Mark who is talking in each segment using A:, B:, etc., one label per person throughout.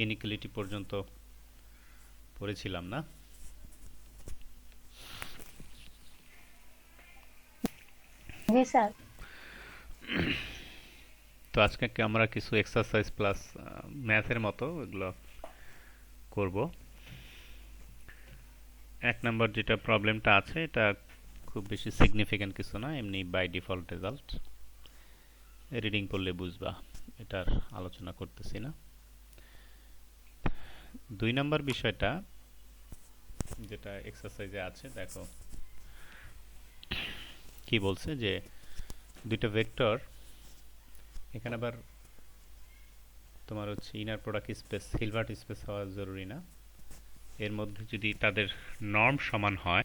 A: Inequality পর্যন্ত পড়েছিলাম না?
B: জি স্যার।
A: তো আজকে আমরা কিছু এক্সারসাইজ প্লাস ম্যাথের মতো এগুলো করব। এক নাম্বার যেটা প্রবলেমটা আছে এটা খুব বেশি সিগনিফিক্যান্ট কিছু না, এমনি বাই ডিফল্ট রেজাল্ট, রিডিং করলে বুঝবা, এটার আলোচনা করতেছি না। 2 নাম্বার বিষয়টা যেটা এক্সারসাইজে আছে, দেখো কি বলছে যে দুইটা ভেক্টর, এখানে আবার তোমার হচ্ছে inner product space Hilbert space হওয়া জরুরি না, এর মধ্যে যদি তাদের নর্ম সমান হয়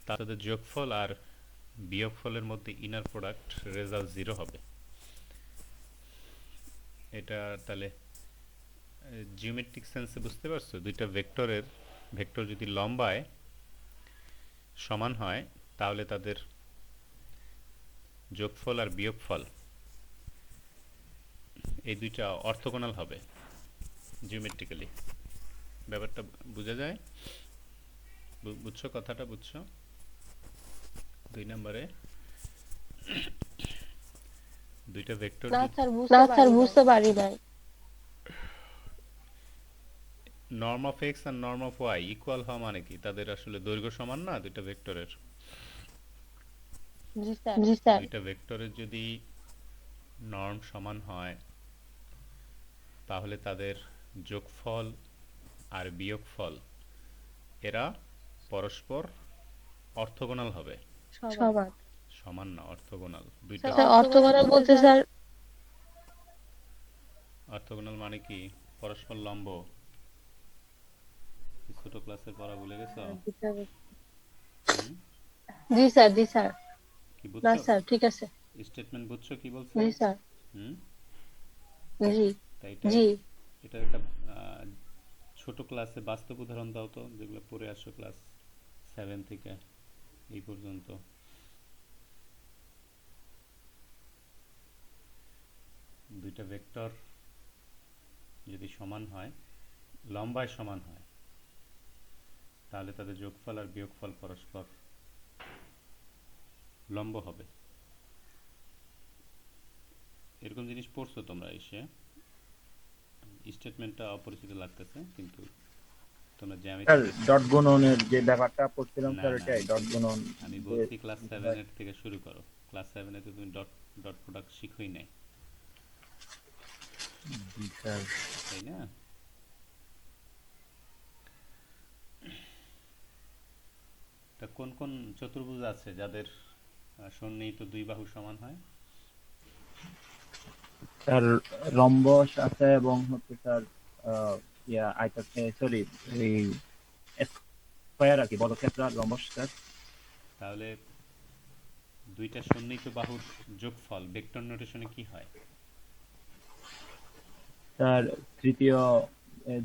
A: তাদের যোগফল আর বিয়োগফলের মধ্যে ইনার প্রোডাক্ট রেজাল্ট 0 হবে। এটা তাহলে জিওমেট্রিক সেন্সে বুঝতে পারছো? দুইটা ভেক্টর যদি লম্বায় সমান হয় তাহলে তাদের যোগফল আর বিয়োগফল এই দুইটা অর্থোগোনাল হবে জিওমেট্রিক্যালি। ব্যাপারটা বোঝা যায়? বুঝছো কথাটা? বুঝছো? 2 নম্বরে দুইটা ভেক্টর
B: না
A: যদি
B: স্যার, বুঝতে পারি নাই।
A: নর্ম অফ এক্স আর নর্ম অফ ওয়াই ইকুয়াল হওয়া মানে কি? তাদের আসলে দৈর্ঘ্য সমান না দুইটা ভেক্টরের?
B: জি স্যার।
A: দুইটা ভেক্টরের যদি নর্ম সমান হয় তাহলে তাদের যোগফল আর বিয়োগফল এরা পরস্পর অর্থোগোনাল হবে।
B: সমান।
A: সমান না, অর্থোগোনাল। দুইটা
B: স্যার অর্থোগোনাল বলতে স্যার
A: অর্থোগোনাল মানে কি? পরস্পর লম্ব। ছোট ক্লাসের পড়া ভুলে গেছো? হুম?
B: জি স্যার, জি স্যার।
A: কি
B: না
A: বুঝছো?
B: স্যার, ঠিক আছে।
A: স্টেটমেন্ট বুঝছো কি বলছে?
B: জি স্যার।
A: হুম?
B: জি।
A: তাই এটা
B: জি
A: এটার একটা ছোট ক্লাসে বাস্তব উদাহরণ দাও তো, যেগুলো পড়ে আসছো ক্লাস 7 থেকে এই পর্যন্ত। দুইটা ভেক্টর যদি সমান হয়, লম্বায় সমান হয়, তাহলে তাদের যোগফল আর বিয়োগফল পরস্পর লম্ব হবে। এরকম জিনিস পড়ছো তোমরা এসে? স্টেটমেন্টটা অপরিচিত লাগতেছে কিন্তু তোমরা
C: স্যার
A: জ্যামিতিতে।
C: ডট গুণনের যে ব্যাপারটা পড়ছিলাম
A: না
C: স্যার,
A: না,
C: এটাই ডট গুণন
A: আমি
C: যে
A: বলছি ক্লাস 7 এর থেকে শুরু করো। ক্লাস 7 এ তো তুমি ডট ডট প্রোডাক্ট শিখোই নাই,
C: স্যার
A: তাই না? তা কোন কোন চতুর্ভুজ আছে যাদের সন্নিহিত দুই বাহু সমান হয়?
C: স্যার রম্বস আছে এবং হচ্ছে স্যার আয়তাকার, সরি, এই স্কয়ার আর কি, বর্গক্ষেত্র আর রম্বস স্যার।
A: তাহলে দুইটা সন্নিহিত বাহুর যোগফল ভেক্টর নোটেশনে কি হয়?
C: স্যার তৃতীয়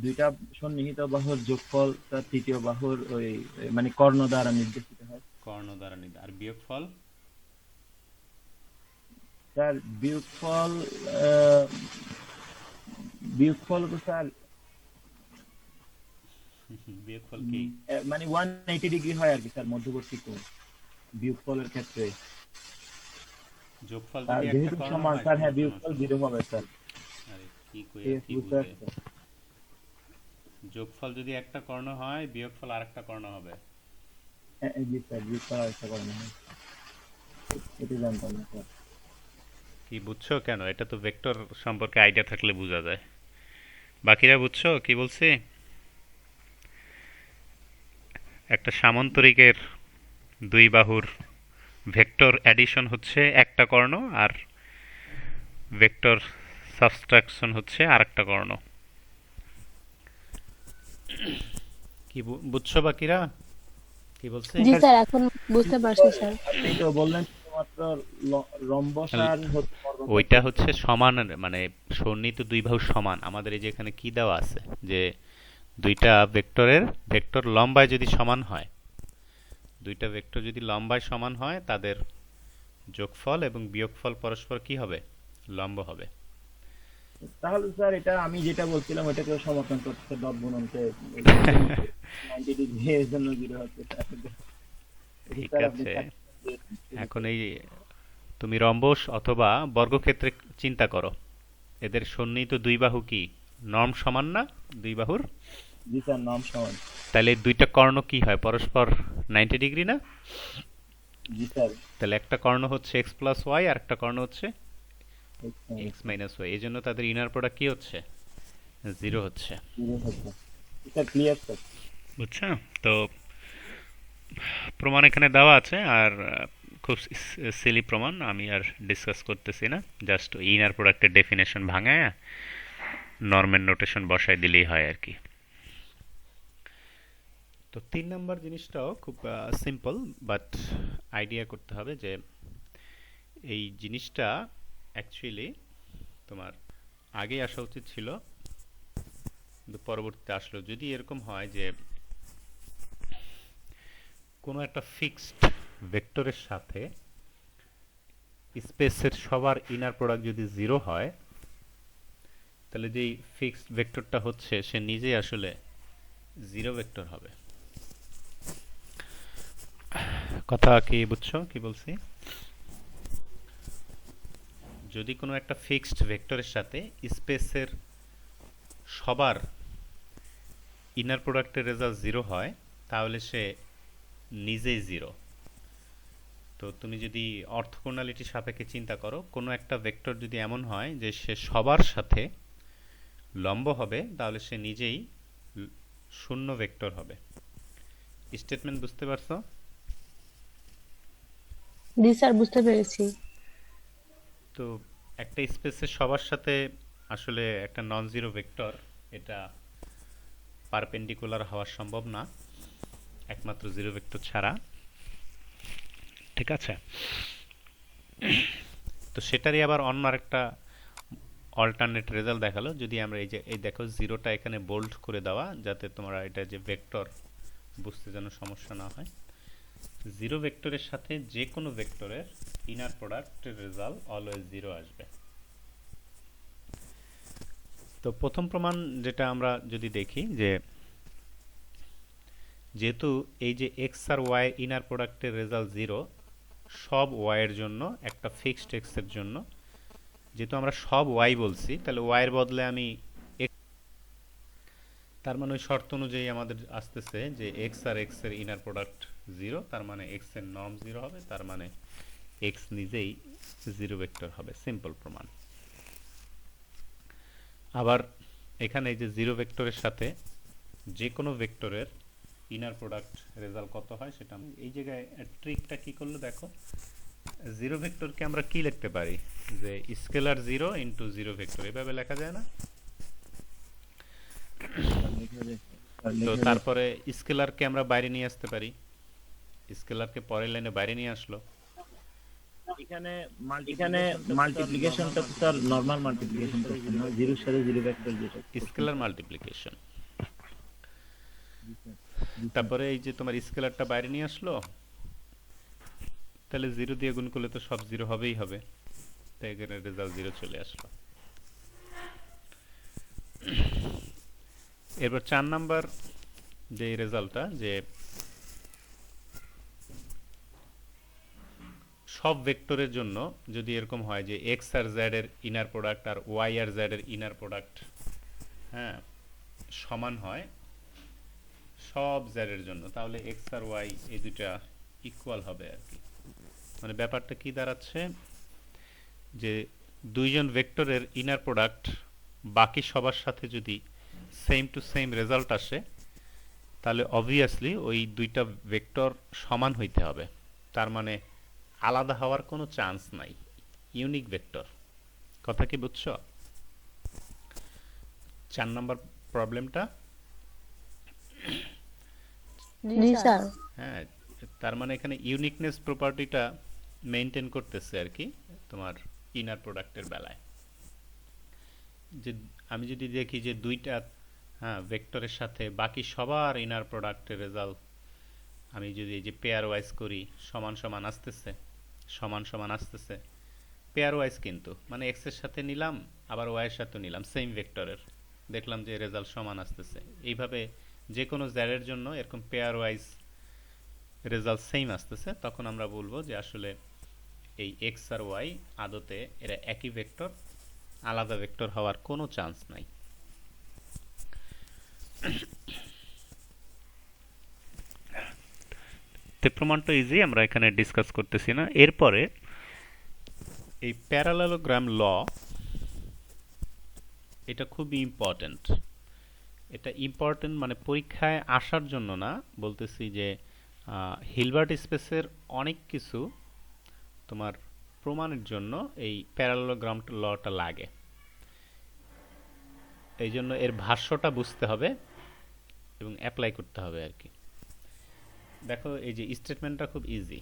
C: দুইটা সন্নিহিত বাহুর যোগফল স্যার তৃতীয় বাহুর ওই মানে কর্ণ দ্বারা নির্দেশিত হয়।
A: কর্ণ দ্বারা আর বিয়োগফল?
C: স্যার বিয়োগফল আহ, বিয়োগফল তো স্যার
A: বিয়োগফল কি?
C: মানে 180 ডিগ্রি হয় আর কি স্যার, মধ্যবর্তী কোণ বিয়োগফলের ক্ষেত্রে।
A: যোগফল
C: আর
A: যদি একটা
C: যেহেতু
A: কর্ণ
C: সমান
A: হয়,
C: স্যার,
A: শোনো
C: হ্যাঁ
A: শোনো
C: বিয়োগফল
A: শোনো,
C: 0 হবে স্যার।
A: আরে কি
C: ঠিক
A: কইয়া
C: আছে,
A: কি
C: বুঝতে
A: বুঝে?
C: পারছি।
A: যোগফল যদি একটা কর্ণ হয় বিয়োগফল আরেকটা কর্ণ হবে।
C: হ্যাঁ জি স্যার, বিয়োগ করার ইচ্ছা করেন না, এটা জানতাম না স্যার।
A: কি বুঝছো কেন? এটা তো ভেক্টর সম্পর্কে আইডিয়া থাকলে বোঝা যায়। বাকিরা বুঝছো কি বলছি? একটা সামান্তরিকের দুই বাহুর ভেক্টর অ্যাডিশন হচ্ছে একটা কর্ণ, আর ভেক্টর সাবট্রাকশন হচ্ছে আরেকটা কর্ণ। কি বুঝছো বাকিরা কি বলছি?
B: জি
C: স্যার
B: স্যার, এখন বুঝতে পারছি স্যার।
C: আপনি তো বললেন শুধুমাত্র রম্বস আর হচ্ছে
A: ওইটা
C: বর্গক্ষেত্র।
A: হচ্ছে সমান, মানে সন্নিহিত দুই বাহু সমান। আমাদের এই যে এখানে কি দেওয়া আছে যে দুইটা ভেক্টর লম্বায় যদি সমান হয়, দুইটা ভেক্টর যদি লম্বায় সমান হয় তাদের যোগফল এবং বিয়োগফল পরস্পর কি হবে? লম্ব হবে।
C: তাহলে স্যার এটা আমি যেটা বলছিলাম ওটাকে সমর্থন করতে ডট গুণনকে 90 ডিগ্রি এর জন্য 0 হচ্ছে স্যার। এটা
A: ঠিক
C: স্যার আপনি
A: আছে,
C: সাথে
A: এখন এই তুমি রম্বস অথবা বর্গক্ষেত্রে চিন্তা করো, এদের সন্নিহিত দুই বাহু কি নর্ম সমান না দুই বাহুর?
C: জি স্যার নাম সমান।
A: তাহলে এই দুইটা কর্ণ কি হয় পরস্পর 90 ডিগ্রি না?
C: জি স্যার।
A: তাহলে একটা কর্ণ হচ্ছে এক্স প্লাস ওয়াই আর একটা কর্ণ হচ্ছে
C: এক্স
A: এক্স মাইনাস ওয়াই, এই জন্য তাদের ইনার প্রোডাক্ট কি হচ্ছে? 0 হচ্ছে।
C: 0 হচ্ছে স্যার। Clear sir.
A: বুঝছো? তো প্রমাণ এখানে দেওয়া আছে, আর খুব সিলি প্রমাণ, আমি আর ডিসকাস করতেছি না, জাস্ট ইনার প্রোডাক্টের ডেফিনেশন ভাঙায় নর্মের নোটেশন বসাই দিলেই হয় আর কি। তো 3 নম্বর জিনিসটাও খুব সিম্পল, বাট আইডিয়া করতে হবে যে এই জিনিসটা অ্যাকচুয়ালি তোমার আগে আসা উচিত ছিল, কিন্তু পরবর্তীতে আসলো। যদি এরকম হয় যে কোনো একটা ফিক্সড ভেক্টরের সাথে স্পেসের সবার ইনার প্রোডাক্ট যদি 0 হয়, তাহলে যেই ফিক্সড ভেক্টরটা হচ্ছে সে নিজেই আসলে 0 ভেক্টর হবে। কথা কি বুঝছো কি বলছি? যদি কোনো একটা ফিক্সড ভেক্টরের সাথে স্পেসের সবার ইনার প্রোডাক্টের রেজাল্ট 0 হয়, তাহলে সে নিজেই 0। তো তুমি যদি অর্থগোনালিটির সাপেক্ষে চিন্তা করো, কোনো একটা ভেক্টর যদি এমন হয় যে সে সবার সাথে লম্ব হবে, তাহলে সে নিজেই শূন্য ভেক্টর হবে। স্টেটমেন্ট বুঝতে পারছো?
B: জি স্যার, বুঝতে পেরেছি।
A: তো একটা স্পেসের সবার সাথে আসলে একটা নন জিরো ভেক্টর, এটা পারপেন্ডিকুলার হওয়া সম্ভব না একমাত্র জিরো ভেক্টর ছাড়া। ঠিক আছে? তো সেটারই আবার অন্য আরেকটা অল্টারনেট রেজাল্ট দেখালো। যদি আমরা এই যে এই দেখো জিরোটা এখানে বোল্ড করে দেওয়া, যাতে তোমরা এটা যে ভেক্টর বুঝতে যেন সমস্যা না হয়। জিরো ভেক্টরের সাথে যে কোনো ভেক্টরের ইনার প্রোডাক্টের রেজাল্ট অলওয়েজ 0 আসবে। তো প্রথম প্রমাণ যেটা আমরা যদি দেখি, যে যেহেতু এই যে এক্স আর ওয়াই ইনার প্রোডাক্টের রেজাল্ট 0 সব ওয়াই এর জন্য, একটা ফিক্সড এক্স এর জন্য, যেহেতু আমরা সব ওয়াই বলছি, তাহলে ওয়াই এর বদলে আমি x, তার মানে ওই শর্ত অনুযায়ী আমাদের আসতেছে যে এক্স আর এক্স এর ইনার প্রোডাক্ট 0, তার মানে এক্স এর নর্ম 0 হবে, তার মানে এক্স নিজেই 0 ভেক্টর হবে। সিম্পল প্রমাণ। আবার এখানে এই যে 0 ভেক্টরের সাথে যে কোনো ভেক্টরের ইনার প্রোডাক্ট রেজাল্ট কত হয় সেটা এই জায়গায় ট্রিকটা কি করলো দেখো। 0 ভেক্টরকে আমরা কি লিখতে পারি, যে স্কেলার 0 ইনটু 0 ভেক্টর, এভাবে লেখা যায় না? তো তারপরে স্কেলারকে আমরা বাইরে নিয়ে আসতে পারি, স্কেলারকে পরের লাইনে বাইরে নিয়ে আসলো।
C: এখানে মাল্টিপ্লিকেশনটা তো স্যার নরমাল মাল্টিপ্লিকেশন করছেন না, জিরোর সাথে জিরো ভেক্টর যেটা
A: স্কেলার মাল্টিপ্লিকেশন। তারপরে এই যে তোমার স্কেলারটা বাইরে নিয়ে আসলো, তাহলে 0 দিয়ে গুণ করলে তো সব 0 হবেই হবে, তাই এখানে রেজাল্ট 0 চলে আসলো। এরপর 4 নাম্বার যে রেজাল্টটা, যে সব ভেক্টরের জন্য যদি এরকম হয় যে এক্স আর জেড এর ইনার প্রোডাক্ট আর ওয়াই আর জেড এর ইনার প্রোডাক্ট, হ্যাঁ, সমান হয় সব জেড এর জন্য, তাহলে এক্স আর ওয়াই এই দুইটা ইকুয়াল হবে আর কি। মানে ব্যাপারটা কি দাঁড়াচ্ছে, যে দুইজন ভেক্টরের ইনার প্রোডাক্ট বাকি সবার সাথে যদি সেম টু সেম রেজাল্ট আসে, তাহলে অবভিয়াসলি ওই দুইটা ভেক্টর সমান হইতে হবে, তার মানে আলাদা হওয়ার কোনো চান্স নাই, ইউনিক ভেক্টর। কথা কি বুঝছো? 4 নম্বর প্রবলেমটা।
B: জি স্যার।
A: হ্যাঁ, তার মানে এখানে ইউনিকনেস প্রপার্টিটা মেনটেন করতেছে আর কি তোমার ইনার প্রোডাক্টের বেলায়। যে আমি যদি দেখি যে দুইটা, হ্যাঁ, ভেক্টরের সাথে বাকি সবার ইনার প্রোডাক্টের রেজাল্ট আমি যদি এই যে পেয়ার ওয়াইজ করি, সমান সমান আসতেছে, সমান সমান আসতেছে, পেয়ার ওয়াইজ, কিন্তু মানে এক্স এর সাথে নিলাম আবার ওয়াই এর সাথে নিলাম সেম ভেক্টরের, দেখলাম যে রেজাল্ট সমান আসতেছে। এইভাবে যে কোনো জেড এর জন্য এরকম পেয়ার ওয়াইজ রেজাল্ট সেম আসতেছে, তখন আমরা বলবো যে আসলে এই এক্স আর ওয়াই আদতে এরা একই ভেক্টর, আলাদা ভেক্টর হওয়ার কোনো চান্স নাই। তো প্রমাণটা ইজি, আমরা এখানে ডিসকাস করতেছি না। এরপরে এই প্যারালেলোগ্রাম ল, এটা খুবই ইম্পর্ট্যান্ট। এটা ইম্পর্ট্যান্ট মানে পরীক্ষায় আসার জন্য না, বলতেছি যে হিলবার্ট স্পেসের অনেক কিছু তোমার প্রমাণের জন্য এই প্যারালেলোগ্রাম লটা লাগে। এই জন্য এর ভাষ্যটা বুঝতে হবে এবং অ্যাপ্লাই করতে হবে আর কি। দেখো এই যে স্টেটমেন্টটা খুব ইজি,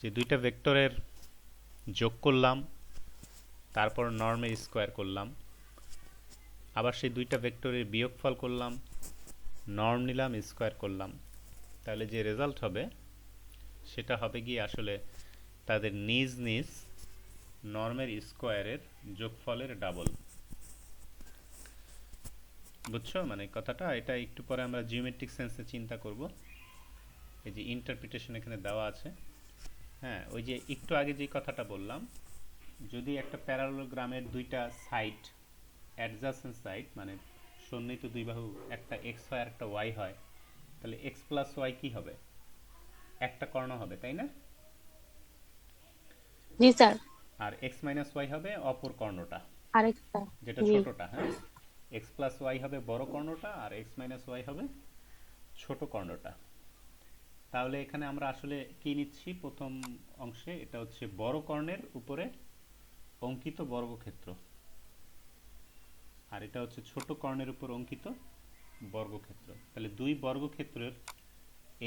A: যে দুইটা ভেক্টরের যোগ করলাম, তারপর নর্মের স্কোয়ার করলাম, আবার সেই দুইটা ভেক্টরের বিয়োগফল করলাম, নর্ম নিলাম, স্কোয়ার করলাম, তাহলে যে রেজাল্ট হবে সেটা হবে গিয়ে আসলে তাদের নিজ নিজ নর্মের স্কোয়ারের যোগফলের ডাবল। বুঝছো মানে কথাটা? এটা একটু পরে আমরা জিওমেট্রিক সেন্সে চিন্তা করব। এই যে ইন্টারপ্রিটেশন এখানে দেওয়া আছে। হ্যাঁ, ওই যে একটু আগে যে কথাটা বললাম, যদি একটা প্যারালেলোগ্রামের দুইটা সাইড অ্যাডজাসেন্ট সাইড মানে সন্নিহিত দুই বাহু একটা এক্স হয় আর একটা ওয়াই হয়, তাহলে এক্স প্লাস ওয়াই কি হবে? একটা কর্ণ হবে, তাই না?
B: জি স্যার।
A: আর এক্স মাইনাস ওয়াই হবে অপর কর্ণটা,
B: আরেকটা।
A: যেটা
B: জি
A: ছোটটা। হ্যাঁ, এক্স প্লাস ওয়াই হবে বড় কর্ণটা আর এক্স মাইনাস ওয়াই হবে ছোট কর্ণটা। তাহলে এখানে আমরা আসলে কি নিচ্ছি প্রথম অংশে? এটা হচ্ছে বড় কর্ণের উপরে অঙ্কিত বর্গক্ষেত্র, আর এটা হচ্ছে ছোট কর্ণের উপর অঙ্কিত বর্গক্ষেত্র। তাহলে দুই বর্গক্ষেত্রের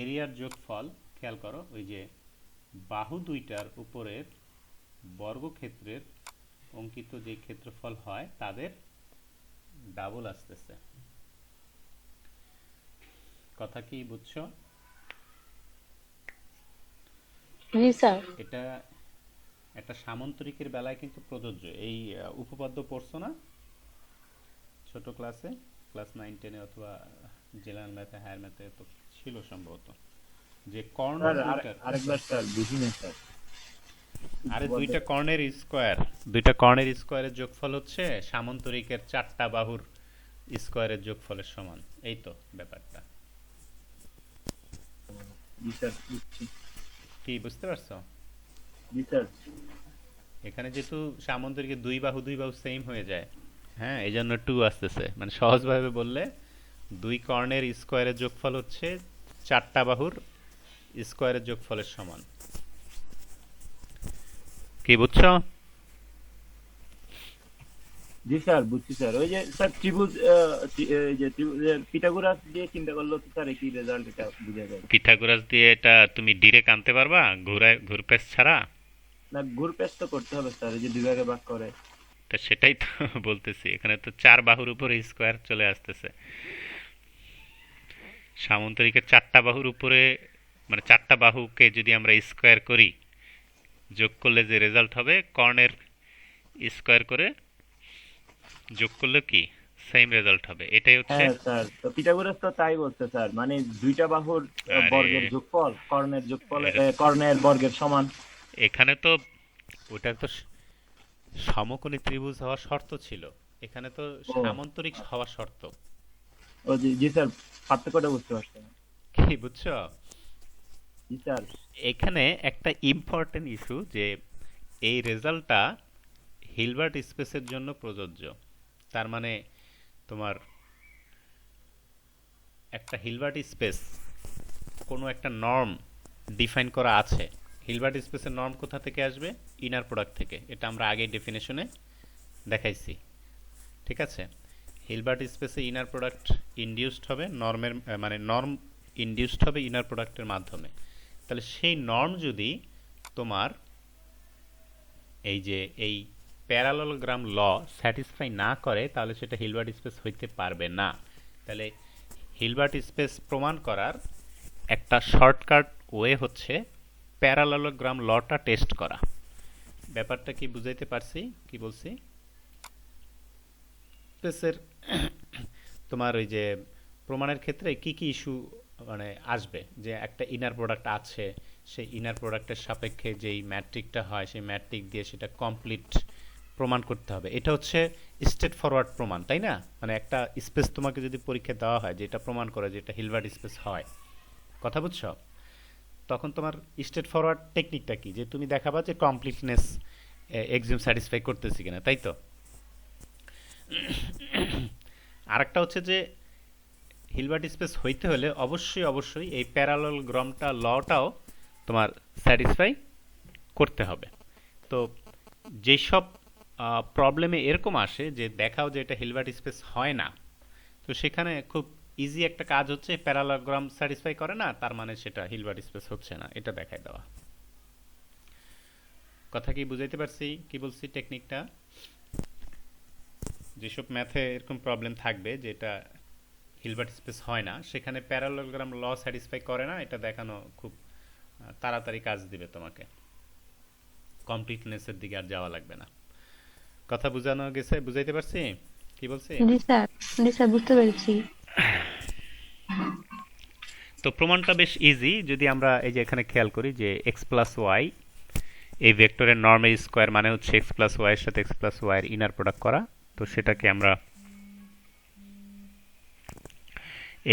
A: এরিয়ার যোগফল, খেয়াল করো, ওই যে বাহু দুইটার উপরের বর্গক্ষেত্রের অঙ্কিত যে ক্ষেত্রফল হয় তাদের ডাবল আসতেছে। কথা কি বুঝছো?
B: জি স্যার।
A: এটা একটা সামান্তরিকের বেলায় কিন্তু প্রযোজ্য। এই উপপাদ্য পড়ছো না ছোট ক্লাসে, ক্লাস 9-10 অথবা জেনারেল ম্যাথে, হায়ার ম্যাথে তো ছিল সম্ভবত, যে কর্ণ
C: স্যার
A: দুইটার,
C: আরেকবার স্যার বুঝিনি স্যার।
A: আরে দুইটা কর্ণের স্কোয়ার, দুইটা কর্ণের স্কোয়ারের যোগফল হচ্ছে সামান্তরিকের চারটা বাহুর স্কোয়ারের যোগফলের সমান। এই তো ব্যাপারটা।
C: জি স্যার বুঝছি।
A: কি বুঝতে পারছো?
C: জি স্যার।
A: এখানে যেহেতু সামান্তরিকের দুই বাহু সেম হয়ে যায়, হ্যাঁ, এই জন্য 2 আসতেছে। মানে সহজভাবে বললে দুই কর্ণের স্কোয়ারের যোগফল হচ্ছে চারটা বাহুর স্কোয়ারের যোগফলের সমান। কি বুঝছো?
C: জি স্যার বুঝছি স্যার। ওই যে স্যার ত্রিভুজ এই যে ত্রিভুজের পিথাগোরাস দিয়ে চিন্তা করলে তো স্যার একই রেজাল্ট, এটা বুঝা যায়।
A: পিথাগোরাস দিয়ে এটা তুমি ডিরেক্ট আনতে পারবা ঘুরপ্যাচ ছাড়া?
C: না, ঘুরপ্যাচ তো করতে হবে স্যার, এই যে দুই ভাগে ভাগ করে।
A: তা সেটাই তো বলতেছি, এখানে তো চার বাহুর উপরে স্কোয়ার চলে আসতেছে। সামান্তরিকের চারটা বাহুর উপরে, মানে চারটা বাহুকে যদি আমরা স্কোয়ার করি, যোগ করলে যে রেজাল্ট হবে কর্ণের স্কোয়ার করে যোগ করলে কি সেম রেজাল্ট হবে। এটাই হচ্ছে।
C: হ্যাঁ স্যার, তো পিথাগোরাস তো তাই বলছে স্যার, মানে দুইটা বাহুর
A: আরে
C: বর্গের যোগফল কর্ণের কর্ণের বর্গের সমান।
A: এখানে তো ওটা তো সমকোণী ত্রিভুজ হওয়ার শর্ত ছিল, এখানে তো
C: ও
A: সামান্তরিক হওয়ার শর্ত।
C: ও জি জি স্যার, পার্থক্যটা বুঝতে পারছেন।
A: কি বুঝছো?
C: জি স্যার।
A: এখানে একটা ইম্পর্টেন্ট ইস্যু, যে এই রেজাল্টটা হিলবার্ট স্পেসের জন্য প্রযোজ্য। তার মানে তোমার একটা হিলবার্ট স্পেস, কোনো একটা নর্ম ডিফাইন করা আছে। হিলবার্ট স্পেসের নর্ম কোথা থেকে আসবে? ইনার প্রোডাক্ট থেকে। এটা আমরা আগে ডেফিনেশনে দেখাইছি, ঠিক আছে? হিলবার্ট স্পেসে ইনার প্রোডাক্ট ইনডিউসড হবে নর্মের, মানে নর্ম ইনডিউসড হবে ইনার প্রোডাক্টের মাধ্যমে। তাহলে সেই নর্ম যদি তোমার এই যে এই প্যারালেলোগ্রাম ল স্যাটিসফাই না করে, তাহলে সেটা হিলবার্ট স্পেস হইতে পারবে না। তাহলে হিলবার্ট স্পেস প্রমাণ করার একটা শর্টকাট ওয়ে হচ্ছে প্যারালেলোগ্রাম লটা টেস্ট করা। ব্যাপারটা কি বুঝাইতে পারছি কি বলছি? স্পেসের তোমার ওই যে প্রমাণের ক্ষেত্রে কি কি ইস্যু মানে আসবে, যে একটা ইনার প্রোডাক্ট আছে, সেই ইনার প্রোডাক্টের সাপেক্ষে যেই ম্যাট্রিকটা হয় সেই ম্যাট্রিক দিয়ে সেটা কমপ্লিট প্রমাণ করতে হবে। এটা হচ্ছে স্ট্রেট ফরওয়ার্ড প্রমাণ, তাই না? মানে একটা স্পেস তোমাকে যদি পরীক্ষা দেওয়া হয় যেটা প্রমাণ করে যে এটা হিলবার্ট স্পেস হয়, কথা বুঝছো? তখন তোমার স্ট্রেট ফরওয়ার্ড টেকনিকটা কি, যে তুমি দেখাবা যে কমপ্লিটনেস এক্সিউম স্যাটিসফাই করতেছি কিনা, তাই তো? আরেকটা হচ্ছে যে হিলবার্ট স্পেস হইতে হলে অবশ্যই অবশ্যই এই প্যারালেলগ্রামটা লটাও তোমার স্যাটিসফাই করতে হবে। তো যেসব প্রবলেমে এরকম আসে যে দেখাও যে এটা হিলবার্ট স্পেস হয় না, তো সেখানে খুব ইজি একটা কাজ হচ্ছে প্যারালেলগ্রাম স্যাটিসফাই করে না, তার মানে সেটা হিলবার্ট স্পেস হচ্ছে না, এটা দেখাই দেওয়া। কথা কি বুঝাইতে পারছি কি বলছি টেকনিকটা? যেসব ম্যাথে এরকম প্রবলেম থাকবে যেটা হিলবার্ট স্পেস হয় না, সেখানে প্যারালেলগ্রাম ল স্যাটিসফাই করে না, এটা দেখানো খুব তাড়াতাড়ি কাজ দিবে তোমাকে, কমপ্লিটনেসের দিকে আর যাওয়া লাগবে না। কথা বুঝানো গেছে? বুঝাইতে পারছি কি বলছি?
B: জি স্যার, জি স্যার, বুঝতে পেরেছি।
A: তো প্রমাণটা বেশ ইজি, যদি আমরা এই যে এখানে খেয়াল করি যে এক্স প্লাস ওয়াই এই ভেক্টরের নর্মের স্কোয়ার মানে হচ্ছে এক্স প্লাস ওয়াই এর সাথে এক্স প্লাস ওয়াই এর ইনার প্রোডাক্ট করা। তো সেটাকে আমরা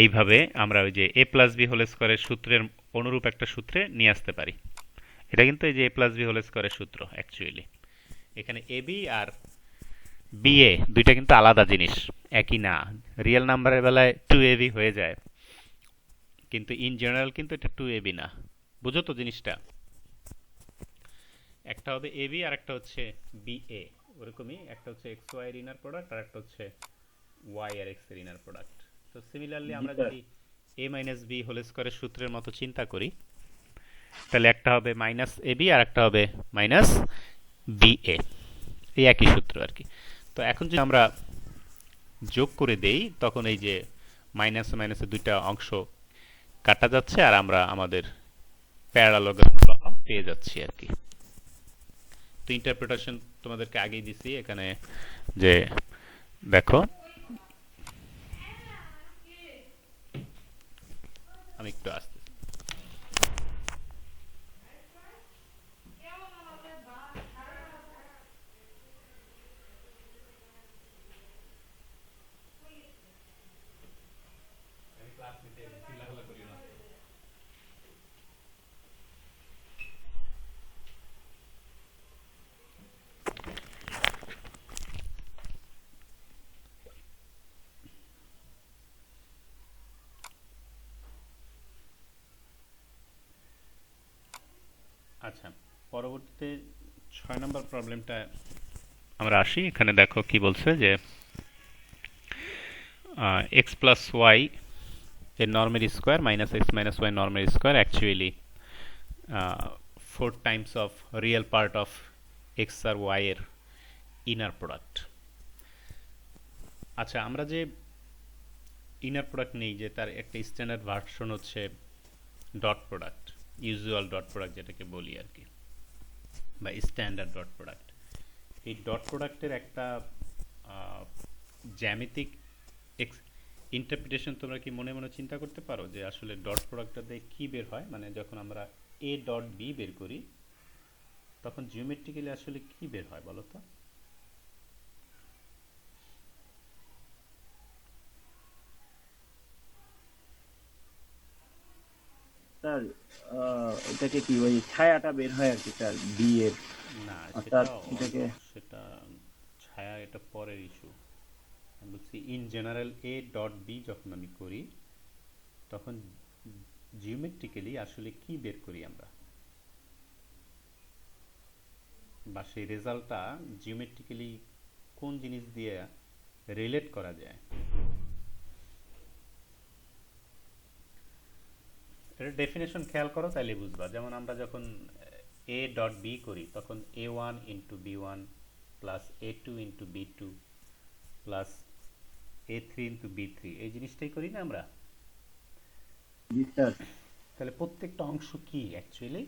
A: এইভাবে আমরা ওই যে এ প্লাস বি হোল স্কোয়ারের সূত্রের অনুরূপ একটা সূত্রে নিয়ে আসতে পারি। এটা কিন্তু এই যে এ প্লাস বি হোল স্কোয়ারের সূত্র অ্যাকচুয়ালি। এখানে A B R B A দুইটা কিন্তু আলাদা জিনিস, একই না। রিয়েল নাম্বারের বেলায় টু এ বি হয়ে যায়, কিন্তু ইন জেনারেল কিন্তু এটা টু এ বি না। বুঝো তো জিনিসটা? একটা হবে এ বি আর একটা হচ্ছে বি এ, ওরকমই একটা হচ্ছে এক্স ওয়াই এর ইনার প্রোডাক্ট আর একটা হচ্ছে ওয়াই আর এক্স এর ইনার প্রোডাক্ট। তো সিমিলারলি
C: জি
A: আমরা
C: স্যার।
A: যদি এ মাইনাস বি হোল স্কোয়ারের সূত্রের মতো চিন্তা করি, তাহলে একটা হবে মাইনাস এ বি আর একটা হবে মাইনাস বি এ, এই একই সূত্র আর কি। তো এখন যদি আমরা যোগ করে দেই তখন এই যে মাইনাস মাইনাসে দুইটা অংশ কাটা যাচ্ছে আর আমরা আমাদের প্যারালোগ্রাম পেয়ে যাচ্ছি আর কি। তো ইন্টারপ্রিটেশন তোমাদেরকে আগেই দিছি এখানে, যে দেখো আমি একটু আসতে আচ্ছা, পরবর্তীতে 6 নম্বর প্রবলেমটা আমরা আসি। এখানে দেখো কি বলছে যে এক্স প্লাস ওয়াই এর নর্মের square minus x minus y নর্মের square actually 4 times of real part of x আর ওয়াই এর ইনার প্রোডাক্ট। আচ্ছা, আমরা যে ইনার প্রোডাক্ট নেই, যে তার একটা স্ট্যান্ডার্ড ভার্সন হচ্ছে dot product, usual dot product যেটাকে বলি আর কি, বা স্ট্যান্ডার্ড ডট প্রোডাক্ট। এই ডট প্রোডাক্টের একটা জ্যামিতিক ইন্টারপ্রিটেশন তোমরা কি মনে মনে চিন্তা করতে পারো যে আসলে ডট প্রোডাক্টটা দিয়ে কী বের হয়? মানে যখন আমরা এ ডট বি বের করি তখন জিওমেট্রিক্যালি আসলে কি বের হয় বলো তো?
C: স্যার, এটাকে কি ওই ছায়াটা বের হয় আর কি স্যার, বি এর,
A: না,
C: অর্থাৎ
A: সেটা
C: এটাকে।
A: সেটা ছায়া, এটা পরের ইস্যু। আমি বলছি in general a dot b যখন আমি করি তখন জিওমেট্রিক্যালি আসলে কি বের করি আমরা, বা সেই রেজাল্টটা জিওমেট্রিক্যালি কোন জিনিস দিয়ে রিলেট করা যায়? এর ডেফিনেশন খেয়াল করো তাইলে বুঝবা। যেমন আমরা যখন এ ডট বি করি তখন a one into b one plus a two into b two plus a three into b three, এই জিনিসটাই করি না আমরা?
C: জি স্যার।
A: তাহলে প্রত্যেকটা অংশ কি অ্যাকচুয়ালি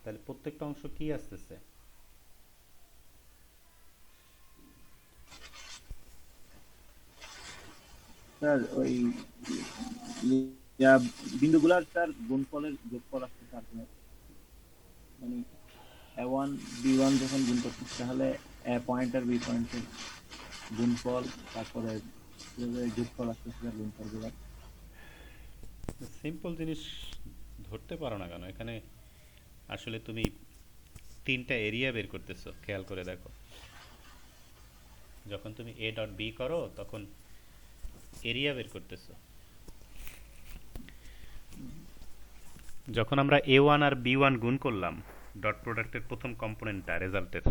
A: তাহলে প্রত্যেকটা অংশ কি আসতেছে?
C: স্যার ওই ইয়া বিন্দুগুলার স্যার গুণফলের যোগফল আসছে স্যার, মানে A1 B1 যখন গুণ করতেছি তাহলে A পয়েন্ট আর B পয়েন্টের গুণফল, তারপরে যোগফল আসতেছে স্যার গুণফলগুলো।
A: সিম্পল জিনিস ধরতে পারো না কেন? এখানে আসলে তুমি তিনটা এরিয়া বের করতেছো, খেয়াল করে দেখো। যখন তুমি এ ডট বি করো তখন এরিয়া বের করতেছো। যখন আমরা এ ওয়ান আর বি ওয়ান গুণ করলাম ডট প্রোডাক্টের প্রথম কম্পোনেন্টটা রেজাল্টের,